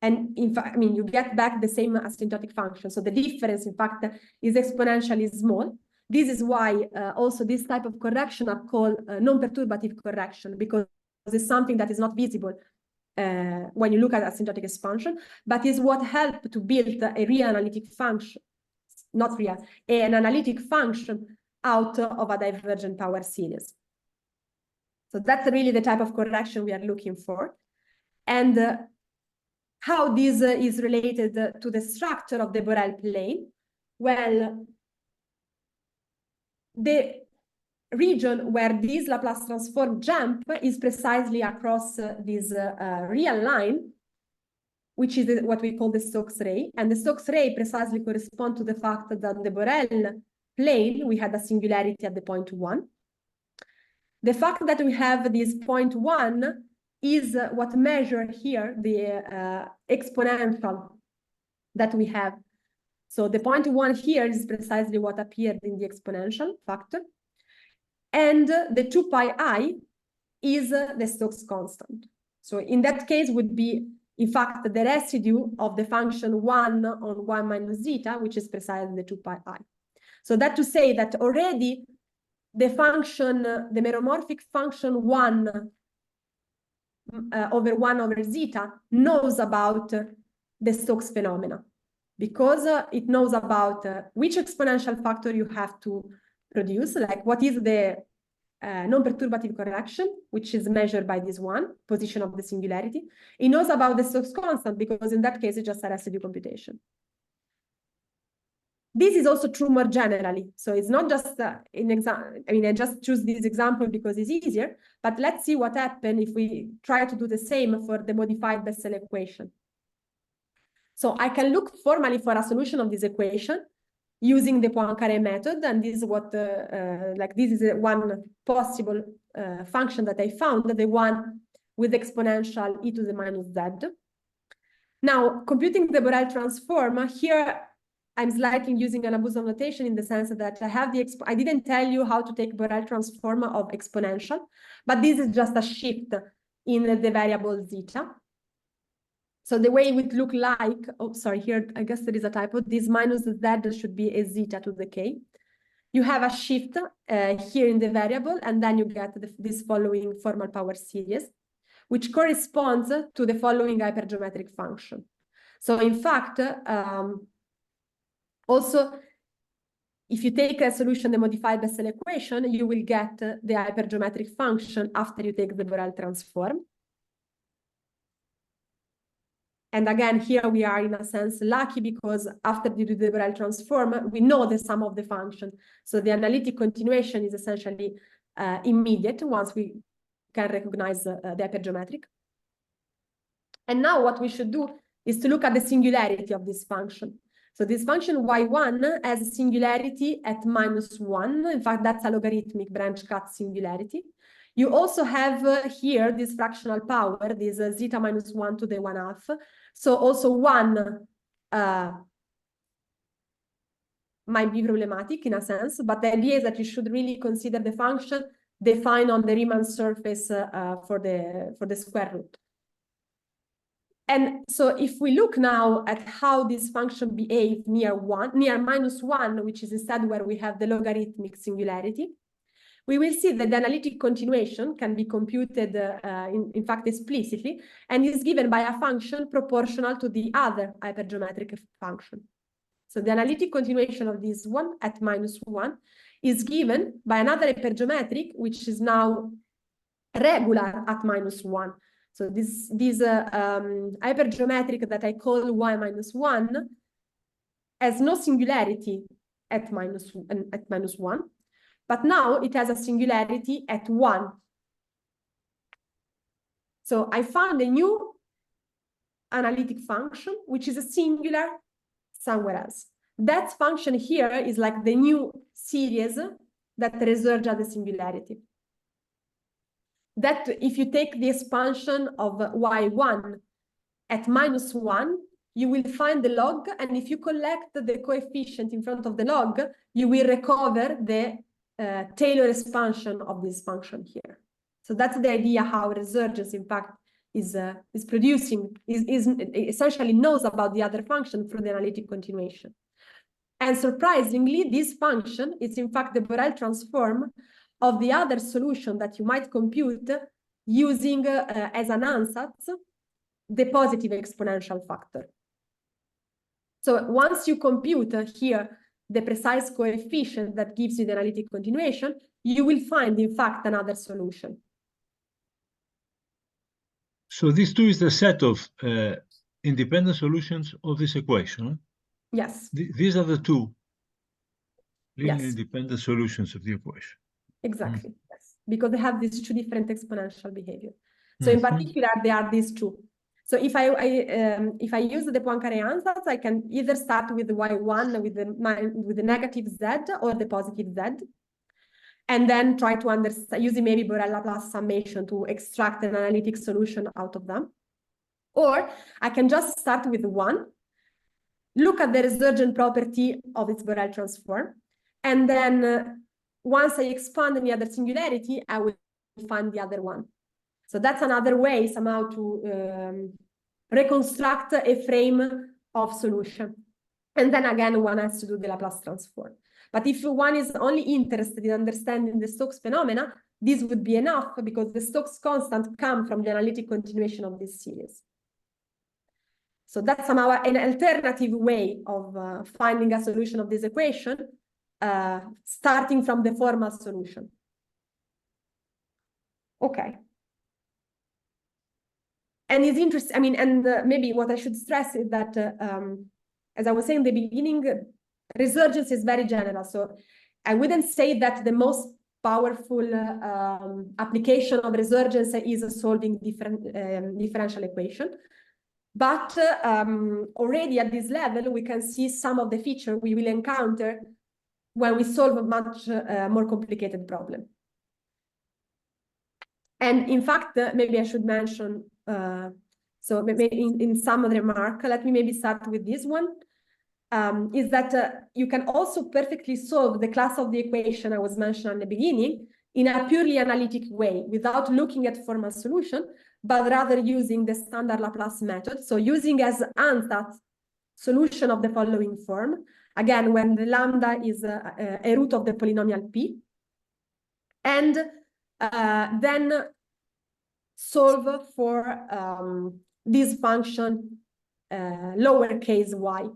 And in fact, I mean, you get back the same asymptotic function. So the difference, in fact, is exponentially small. This is why also this type of correction are called non-perturbative correction, because it's something that is not visible when you look at asymptotic expansion, but is what helped to build a real analytic function, not real, an analytic function out of a divergent power series. So that's really the type of correction we are looking for. And how this is related to the structure of the Borel plane? Well, the region where this Laplace transform jump is precisely across this real line, which is what we call the Stokes ray. And the Stokes ray precisely corresponds to the fact that the Borel plane, we had a singularity at the point 1. The fact that we have this point 1 is what measure here the exponential that we have. So the point 1 here is precisely what appeared in the exponential factor. And the 2 pi I is the Stokes constant. So in that case would be, in fact, the residue of the function 1 on 1 minus zeta, which is precisely the 2 pi I. So that to say that already the function, the meromorphic function 1 over 1 over zeta knows about the Stokes phenomena, because it knows about which exponential factor you have to produce, like what is the non-perturbative correction, which is measured by this one, position of the singularity. It knows about the Stokes constant, because in that case, it's just a residue computation. This is also true more generally. So it's not just an example. I mean, I just choose this example because it's easier, but let's see what happens if we try to do the same for the modified Bessel equation. So I can look formally for a solution of this equation using the Poincaré method, and this is what, this is one possible function that I found, the one with exponential e to the minus z. Now, computing the Borel transform, here I'm slightly using an abuse of notation in the sense that I have I didn't tell you how to take Borel transform of exponential, but this is just a shift in the variable zeta. So the way it would look like, oh, sorry, here, I guess there is a typo. This minus z should be a zeta to the k. You have a shift here in the variable, and then you get this following formal power series, which corresponds to the following hypergeometric function. So in fact, also, if you take a solution, the modified Bessel equation, you will get the hypergeometric function after you take the Borel transform. And again, here we are in a sense lucky because after you do the Borel transform, we know the sum of the function. So the analytic continuation is essentially immediate once we can recognize the hypergeometric. And now what we should do is to look at the singularity of this function. So this function y1 has a singularity at -1. In fact, that's a logarithmic branch cut singularity. You also have here this fractional power, this zeta -1 to the 1/2. So also 1 might be problematic in a sense, but the idea is that you should really consider the function defined on the Riemann surface for the square root. And so if we look now at how this function behaves near -1, which is instead where we have the logarithmic singularity, we will see that the analytic continuation can be computed, in fact, explicitly, and is given by a function proportional to the other hypergeometric function. So the analytic continuation of this one at -1 is given by another hypergeometric, which is now regular at -1. So this hypergeometric that I call y-1 has no singularity at -1, but now it has a singularity at 1. So I found a new analytic function, which is a singular somewhere else. That function here is like the new series that resurges at the singularity. That if you take the expansion of y1 at -1, you will find the log, and if you collect the coefficient in front of the log, you will recover the Taylor expansion of this function here. So that's the idea how resurgence, in fact, is essentially knows about the other function through the analytic continuation. And surprisingly, this function is in fact the Borel transform of the other solution that you might compute using as an ansatz the positive exponential factor. So once you compute here the precise coefficient that gives you the analytic continuation, you will find, in fact, another solution. So this too is the set of independent solutions of this equation. Yes. These are the two linear Yes. independent solutions of the equation. Exactly. Yes. Because they have these two different exponential behavior. So in particular, they are these two. So if I use the Poincaré ansatz, I can either start with y1 with the negative z or the positive z, and then try to understand using maybe Borel Laplace summation to extract an analytic solution out of them. Or I can just start with 1, look at the resurgent property of its Borel transform, and then once I expand the other singularity, I will find the other one. So that's another way somehow to reconstruct a frame of solution. And then again, one has to do the Laplace transform. But if one is only interested in understanding the Stokes phenomena, this would be enough because the Stokes constant come from the analytic continuation of this series. So that's somehow an alternative way of finding a solution of this equation, starting from the formal solution. Okay. And it's interesting, I mean, and maybe what I should stress is that, as I was saying in the beginning, resurgence is very general. So I wouldn't say that the most powerful application of resurgence is solving differential equation. But already at this level, we can see some of the features we will encounter when we solve a much more complicated problem. And in fact, maybe I should mention, so maybe in some of the remark, let me maybe start with this one. is that you can also perfectly solve the class of the equation I was mentioning at the beginning in a purely analytic way, without looking at formal solution, but rather using the standard Laplace method. So using as ansatz solution of the following form, again, when the lambda is a root of the polynomial p, and then solve for this function lowercase y.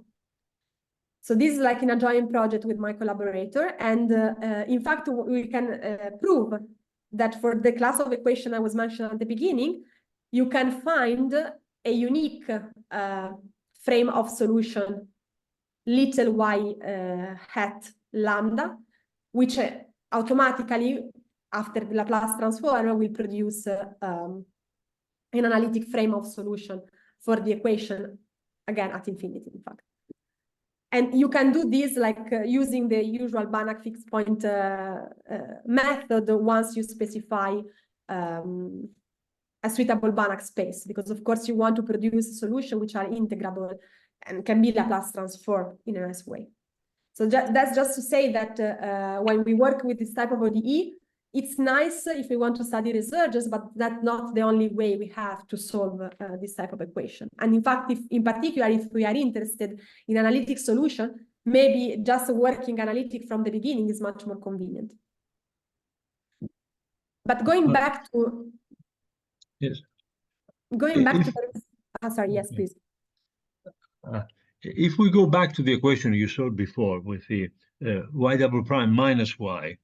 So this is like in a joint project with my collaborator. And in fact, we can prove that for the class of equation I was mentioning at the beginning, you can find a unique frame of solution, little y hat lambda, which automatically, after the Laplace transform, will produce an analytic frame of solution for the equation, again, at infinity, in fact. And you can do this like using the usual Banach fixed point method once you specify a suitable Banach space, because of course you want to produce solutions which are integrable and can be Laplace transformed in a nice way. So that's just to say that when we work with this type of ODE, it's nice if we want to study resurgence, but that's not the only way we have to solve this type of equation. And in fact, in particular, if we are interested in analytic solution, maybe just working analytic from the beginning is much more convenient. But going back to... Yes. Going back to... sorry, yes, please. If we go back to the equation you showed before with the y double prime minus y,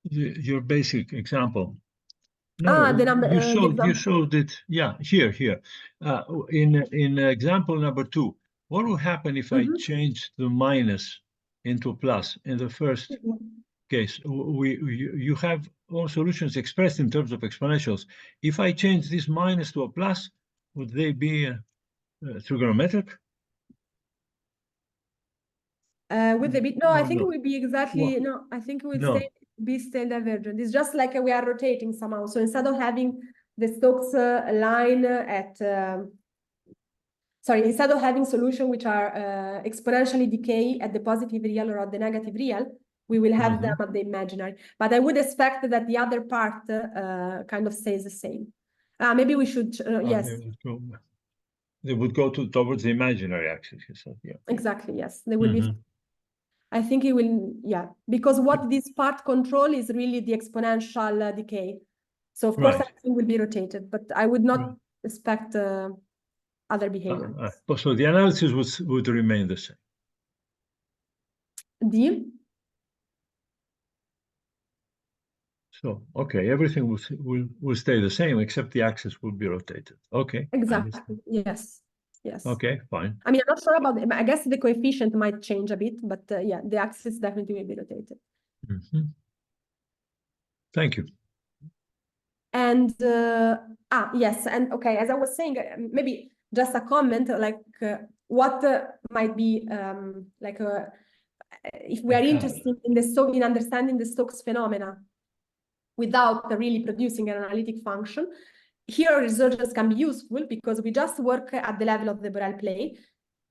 your basic example. No, the number, you showed it. Yeah, here. In example number 2, what will happen if I change the minus into a plus? In the first case, you have all solutions expressed in terms of exponentials. If I change this minus to a plus, would they be trigonometric? With the bit, no, I think it would be exactly, What? no, I think it would be still divergent. It's just like we are rotating somehow. So instead of having the Stokes line at, sorry, instead of having solutions which are exponentially decay at the positive real or at the negative real, we will have them at the imaginary. But I would expect that the other part kind of stays the same. Maybe we should, yes. They would go towards the imaginary axis. Yeah. Exactly, yes. They will be. I think it will, yeah, because what this part control is really the exponential decay. So of course everything will be rotated, but I would not expect other behavior. So the analysis would remain the same. So okay, everything will stay the same except the axis will be rotated. Okay. Exactly. Yes. Yes. Okay, fine. I mean, I'm not sure about it. I guess the coefficient might change a bit, but yeah, the axis definitely will be rotated. Thank you. And yes, and okay, as I was saying, maybe just a comment, like what might be like if we are interested in in understanding the Stokes phenomena without really producing an analytic function, here resurgence can be useful because we just work at the level of the Borel plane.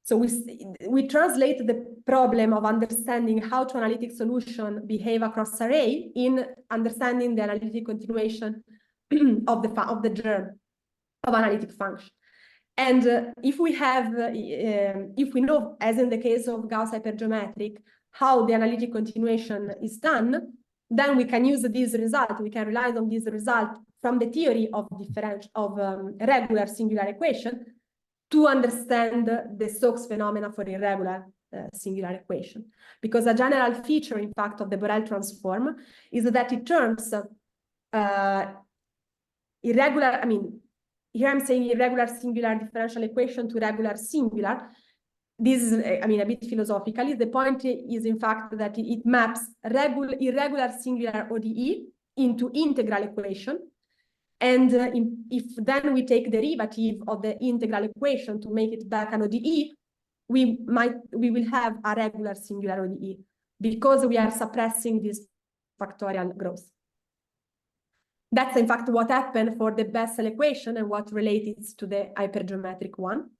So we translate the problem of understanding how to analytic solution behave across array in understanding the analytic continuation of the germ of analytic function. And if we have, if we know, as in the case of Gauss hypergeometric, how the analytic continuation is done, then we can use this result. We can rely on this result from the theory of regular singular equation to understand the Stokes phenomena for irregular singular equation. Because a general feature, in fact, of the Borel transform is that it turns irregular, I mean, here I'm saying irregular singular differential equation to regular singular. This is, I mean, a bit philosophically. The point is, in fact, that it maps irregular singular ODE into integral equation. And if then we take derivative of the integral equation to make it back an ODE, we will have a regular singular ODE because we are suppressing this factorial growth. That's in fact what happened for the Bessel equation and what relates to the hypergeometric one.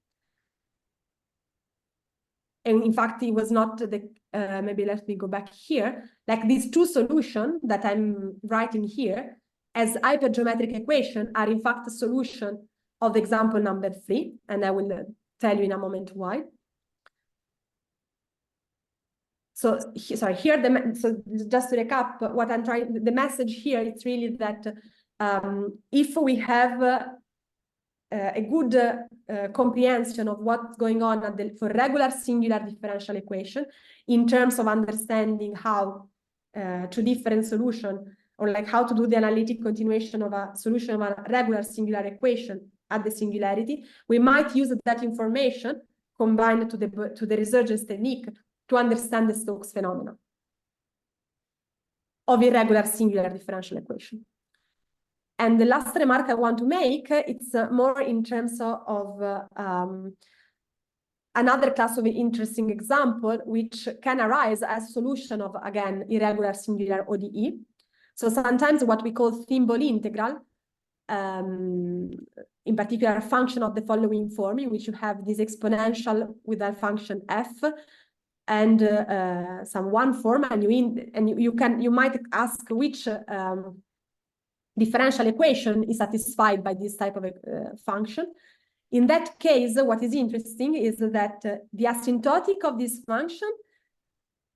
And in fact, it was not the, maybe let me go back here, like these two solutions that I'm writing here as hypergeometric equation are in fact a solution of example number 3, and I will tell you in a moment why. So, sorry, here, so just to recap, what I'm trying, the message here is really that if we have a good comprehension of what's going on at for regular singular differential equation in terms of understanding how two different solutions, or like how to do the analytic continuation of a solution of a regular singular equation at the singularity, we might use that information combined to the resurgence technique to understand the Stokes phenomena of irregular singular differential equation. And the last remark I want to make, it's more in terms of another class of interesting example, which can arise as solution of, again, irregular singular ODE. So sometimes what we call thimble integral, in particular a function of the following form, in which you have this exponential with a function f, and some one form, and you might ask which differential equation is satisfied by this type of function. In that case, what is interesting is that the asymptotic of this function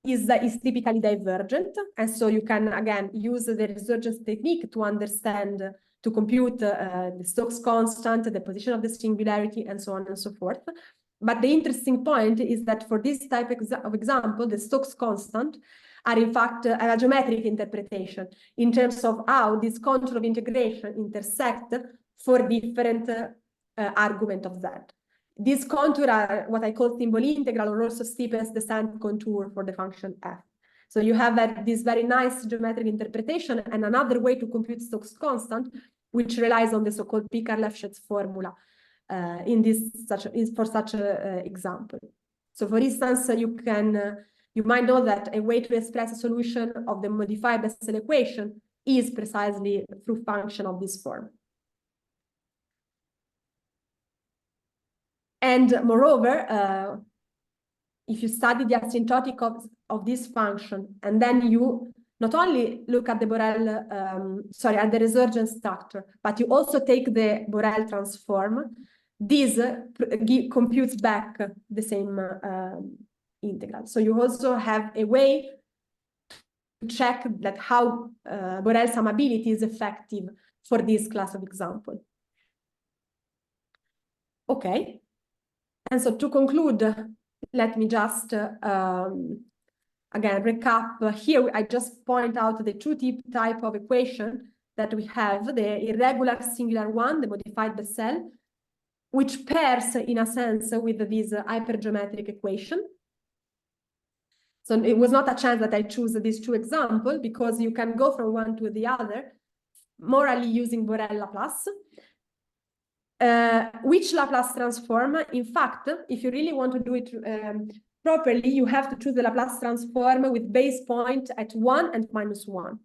is typically divergent, and so you can again use the resurgence technique to understand, to compute the Stokes constant, the position of the singularity, and so on and so forth. But the interesting point is that for this type of example, the Stokes constant are in fact a geometric interpretation in terms of how this contour of integration intersect for different argument of Z. These contours are what I call thimble integral, or also steepest descent contour for the function f. So you have this very nice geometric interpretation, and another way to compute Stokes constant, which relies on the so-called Picard-Lefschetz formula for such an example. So for instance, you might know that a way to express a solution of the modified Bessel equation is precisely through function of this form. And moreover, if you study the asymptotic of this function, and then you not only look at the at the resurgence structure, but you also take the Borel transform, this computes back the same integral. So you also have a way to check that how Borel summability is effective for this class of example. Okay. And so to conclude, let me just again recap. Here I just point out the two type of equation that we have: the irregular singular one, the modified Bessel, which pairs in a sense with this hypergeometric equation. So it was not a chance that I choose these two examples, because you can go from one to the other, morally using Borel Laplace. Which Laplace transform? In fact, if you really want to do it properly, you have to choose the Laplace transform with base point at 1 and -1.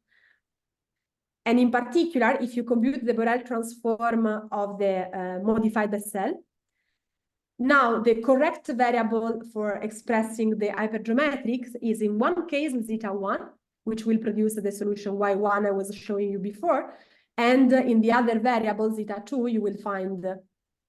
And in particular, if you compute the Borel transform of the modified Bessel, now the correct variable for expressing the hypergeometrics is in one case zeta1, which will produce the solution y1 I was showing you before, and in the other variable zeta2 you will find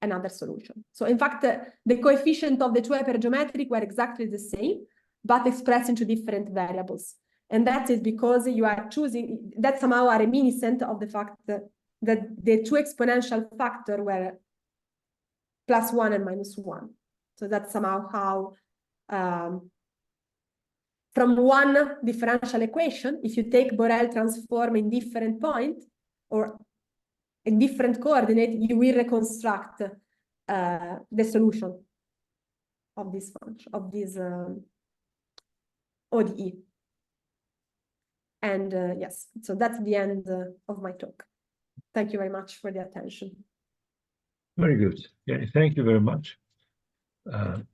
another solution. So in fact, the coefficient of the two hypergeometric were exactly the same, but expressed into different variables. And that is because you are choosing, that somehow are reminiscent of the fact that the two exponential factors were +1 and -1. So that's somehow how, from one differential equation, if you take Borel transform in different point or in different coordinate, you will reconstruct the solution of this function, of this ODE. And yes, so that's the end of my talk. Thank you very much for the attention. Very good. Yeah, thank you very much. Are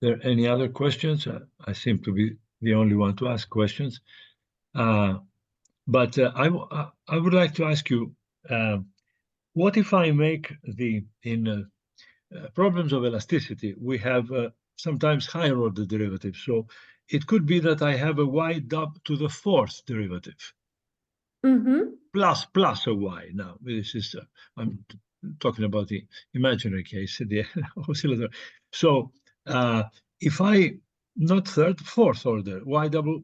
there any other questions? I seem to be the only one to ask questions. But I would like to ask you, what if I make problems of elasticity, we have sometimes higher order derivatives. So it could be that I have a y dub to the fourth derivative plus a y. Now, this is, I'm talking about the imaginary case, the oscillator. So if I, not third, fourth order, y double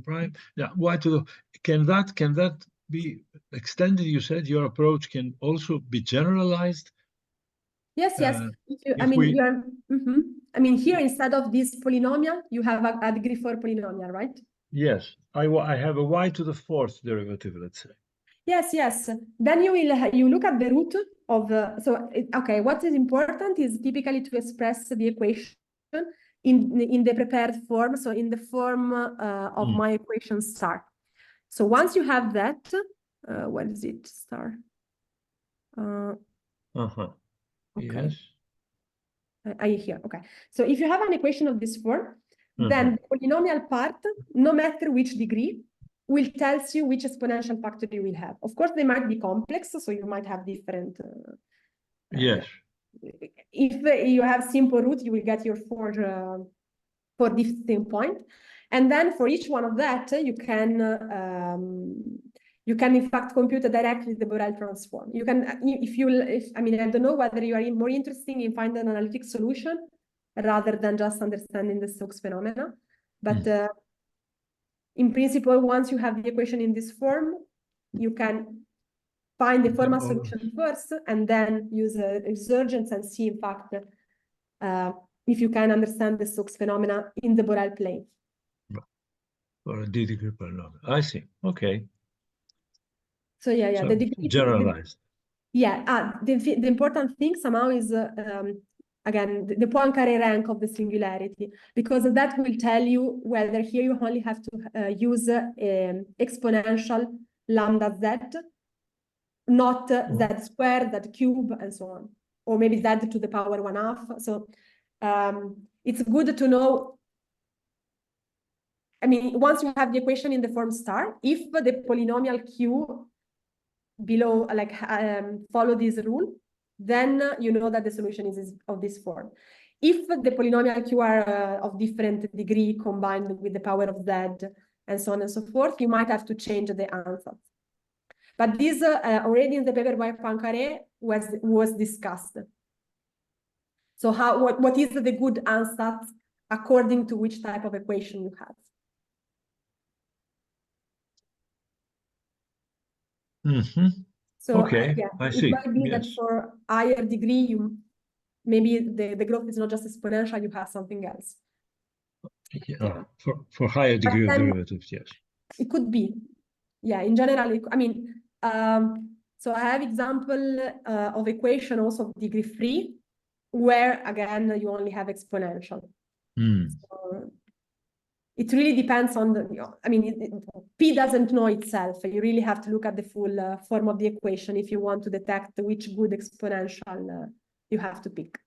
prime, yeah, y to the, can that be extended? You said your approach can also be generalized. Yes, yes. I mean, you're. I mean, here instead of this polynomial, you have a degree 4 polynomial, right? Yes, I have a y to the fourth derivative, let's say. Yes, yes. Then you look at the root of okay. What is important is typically to express the equation in the prepared form, so in the form of my equation star. So once you have that, what is it, star? Okay. Yes. Here, okay. So if you have an equation of this form, then the polynomial part, no matter which degree, will tells you which exponential factor you will have. Of course, they might be complex, so you might have different. Yes. If you have simple root, you will get your four distinct point, and then for each one of that, you can in fact compute directly the Borel transform. You can, I mean, I don't know whether you are more interested in finding an analytic solution rather than just understanding the Stokes phenomena, but in principle, once you have the equation in this form, you can find the formal solution first and then use a resurgence and see, in fact, if you can understand the Stokes phenomena in the Borel plane. Or a d-degree polynomial. I see. Okay. So yeah, so the degree generalized. The important thing somehow is again the Poincaré rank of the singularity, because that will tell you whether here you only have to use exponential lambda z, not z squared, z cube, and so on, or maybe z to the power 1/2. So it's good to know. I mean, once you have the equation in the form star, if the polynomial q below, like follow this rule, then you know that the solution is of this form. If the polynomial q are of different degree combined with the power of z and so on and so forth, you might have to change the answer. But this already in the paper by Poincaré was discussed. So what is the good answer according to which type of equation you have? So okay, yeah, I it see. might be that for higher degree, maybe the growth is not just exponential, you have something else. Yeah. For higher degree of derivatives, yes. It could be. Yeah, in general, I mean, so I have example of equation also of degree 3, where again, you only have exponential. So it really depends on I mean, P doesn't know itself. You really have to look at the full form of the equation if you want to detect which good exponential you have to pick.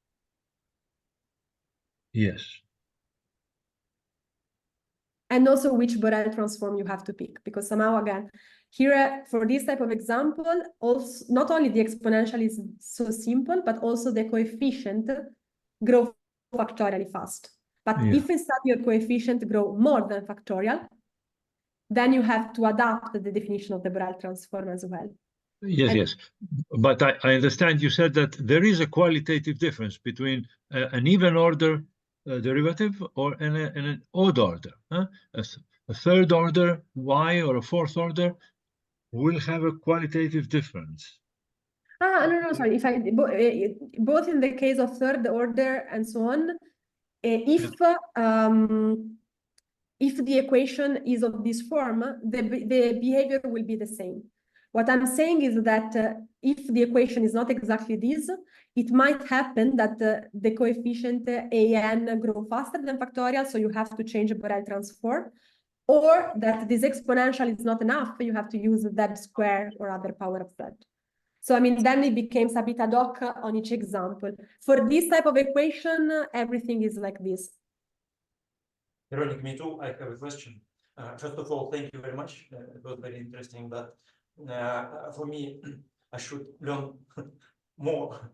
Yes. And also which Borel transform you have to pick, because somehow, again, here for this type of example, also not only the exponential is so simple, but also the coefficient grow factorially fast. But if instead your coefficient grow more than factorial, then you have to adapt the definition of the Borel transform as well. Yes. But I understand you said that there is a qualitative difference between an even order derivative or an odd order. A third order y or a fourth order will have a qualitative difference. No, sorry. Both in the case of third order and so on, if the equation is of this form, the behavior will be the same. What I'm saying is that if the equation is not exactly this, it might happen that the coefficient an grow faster than factorial, so you have to change Borel transform, or that this exponential is not enough, you have to use z squared or other power of z. So, I mean, then it becomes a bit ad hoc on each example. For this type of equation, everything is like this. Veronica, me too. I have a question. First of all, thank you very much. It was very interesting, but for me, I should learn more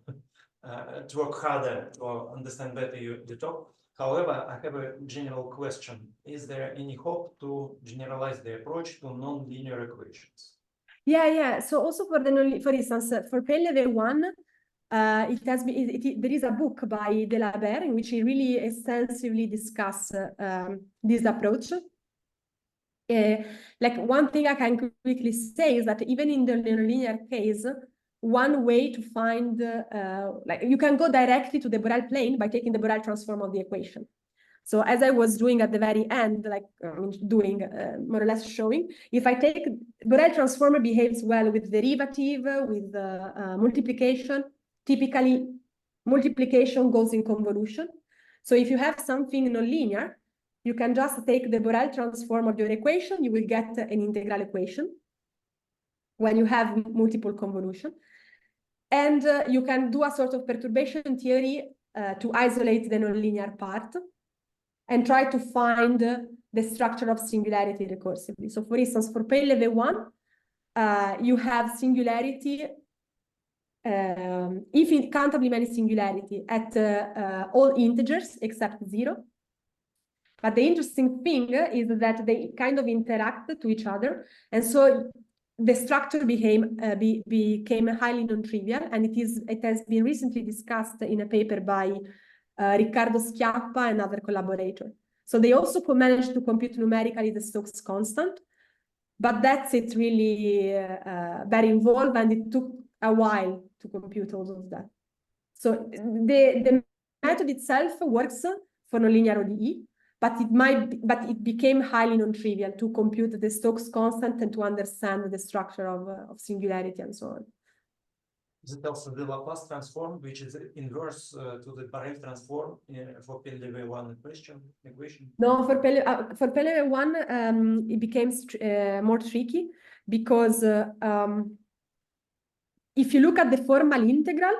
to work harder to understand better the talk. However, I have a general question. Is there any hope to generalize the approach to non-linear equations? Yeah. So also for for instance, for PLV1, it has been, there is a book by Delabert in which he really extensively discuss this approach. Like one thing I can quickly say is that even in the nonlinear case, one way to find, like you can go directly to the Borel plane by taking the Borel transform of the equation. So as I was doing at the very end, like doing more or less showing, if I take Borel transform behaves well with derivative, with multiplication. Typically, multiplication goes in convolution. So if you have something nonlinear, you can just take the Borel transform of your equation, you will get an integral equation when you have multiple convolution. And you can do a sort of perturbation theory to isolate the nonlinear part and try to find the structure of singularity recursively. So for instance, for PLV1, you have singularity, if countably many singularity at all integers except 0. But the interesting thing is that they kind of interact to each other. And so the structure became highly non-trivial. And it has been recently discussed in a paper by Riccardo Schiappa and other collaborators. So they also managed to compute numerically the Stokes constant. But that's it really very involved, and it took a while to compute all of that. So the method itself works for nonlinear ODE, but it became highly non-trivial to compute the Stokes constant and to understand the structure of singularity and so on. Is it also the Laplace transform, which is inverse to the Borel transform for PLV1 equation? No, for PLV1, it became more tricky because if you look at the formal integral,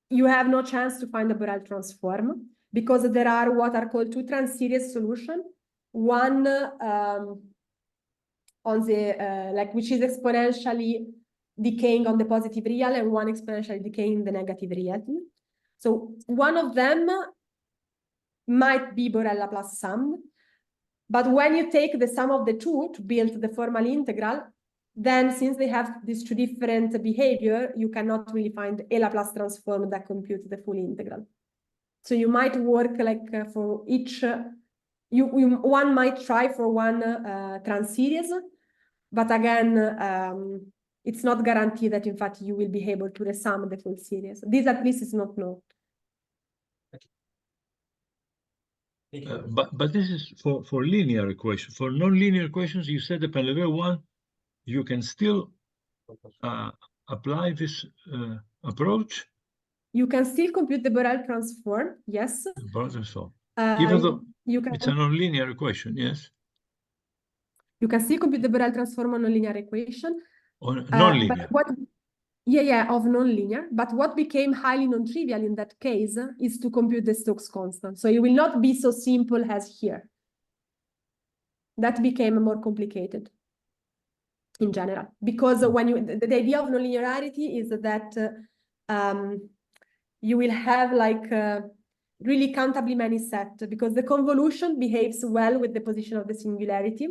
you have no chance to find the Borel transform because there are what are called two trans-series solutions. One on the which is exponentially decaying on the positive real, and one exponentially decaying in the negative real. So one of them might be Borel Laplace sum, but when you take the sum of the two to build the formal integral, then since they have these two different behavior, you cannot really find a Laplace transform that computes the full integral. So you might work like for each, one might try for one trans-series, but again, it's not guaranteed that in fact you will be able to resum the full series. This at least is not known. But this is for linear equations. For non-linear equations, you said the PLV1, you can still apply this approach. You can still compute the Borel transform, yes. Borel transform, even though it's a non-linear equation, yes. You can still compute the Borel transform on a linear equation. Or non-linear. Of non-linear. But what became highly non-trivial in that case is to compute the Stokes constant. So it will not be so simple as here. That became more complicated in general, because when the idea of non-linearity is that you will have like really countably many sets, because the convolution behaves well with the position of the singularity.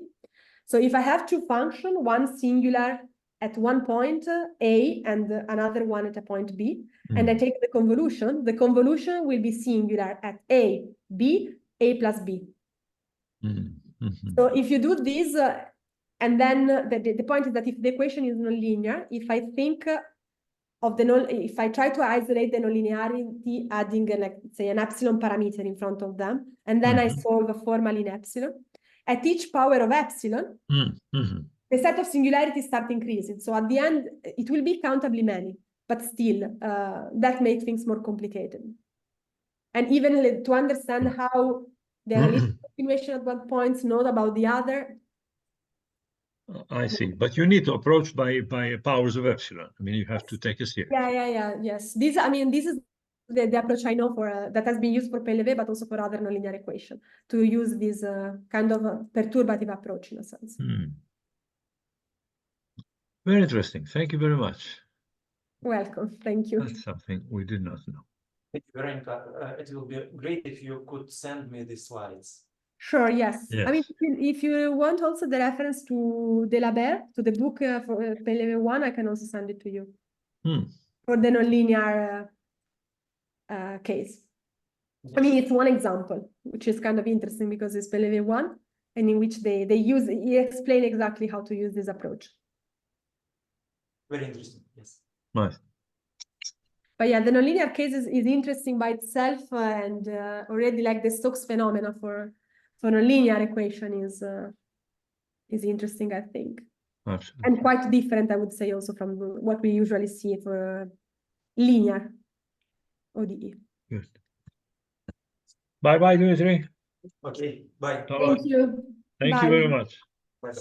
So if I have two functions, one singular at one point A and another one at a point B, and I take the convolution will be singular at A, B, A plus B. So if you do this, and then the point is that if the equation is nonlinear, if I think of if I try to isolate the nonlinearity, adding like say an epsilon parameter in front of them, and then I solve formally in epsilon, at each power of epsilon, the set of singularities start increasing. So at the end, it will be countably many, but still, that makes things more complicated. And even to understand how the analytic continuation at one point knows about the other. I see, but you need to approach by powers of epsilon. I mean, you have to take a series. Yes. This is the approach I know for that has been used for PLV, but also for other nonlinear equation, to use this kind of perturbative approach in a sense. Very interesting. Thank you very much. Welcome. Thank you. That's something we did not know. Thank you, Veronica. It will be great if you could send me the slides. Sure, yes. I mean, Yes. if you want also the reference to Delabert, to the book for PLV 1, I can also send it to you Hmm. for the nonlinear case. I mean, it's one example, which is kind of interesting because it's PLV 1, and in which they explain exactly how to use this approach. Very interesting, yes. Nice. But yeah, the nonlinear case is interesting by itself, and already like the Stokes phenomena for nonlinear equation is interesting, I think. Absolutely. And quite different, I would say, also from what we usually see for linear ODE. Good. Bye bye, Dimitri. Okay, bye. All Thank right. you. Thank Bye. you very much. Bye.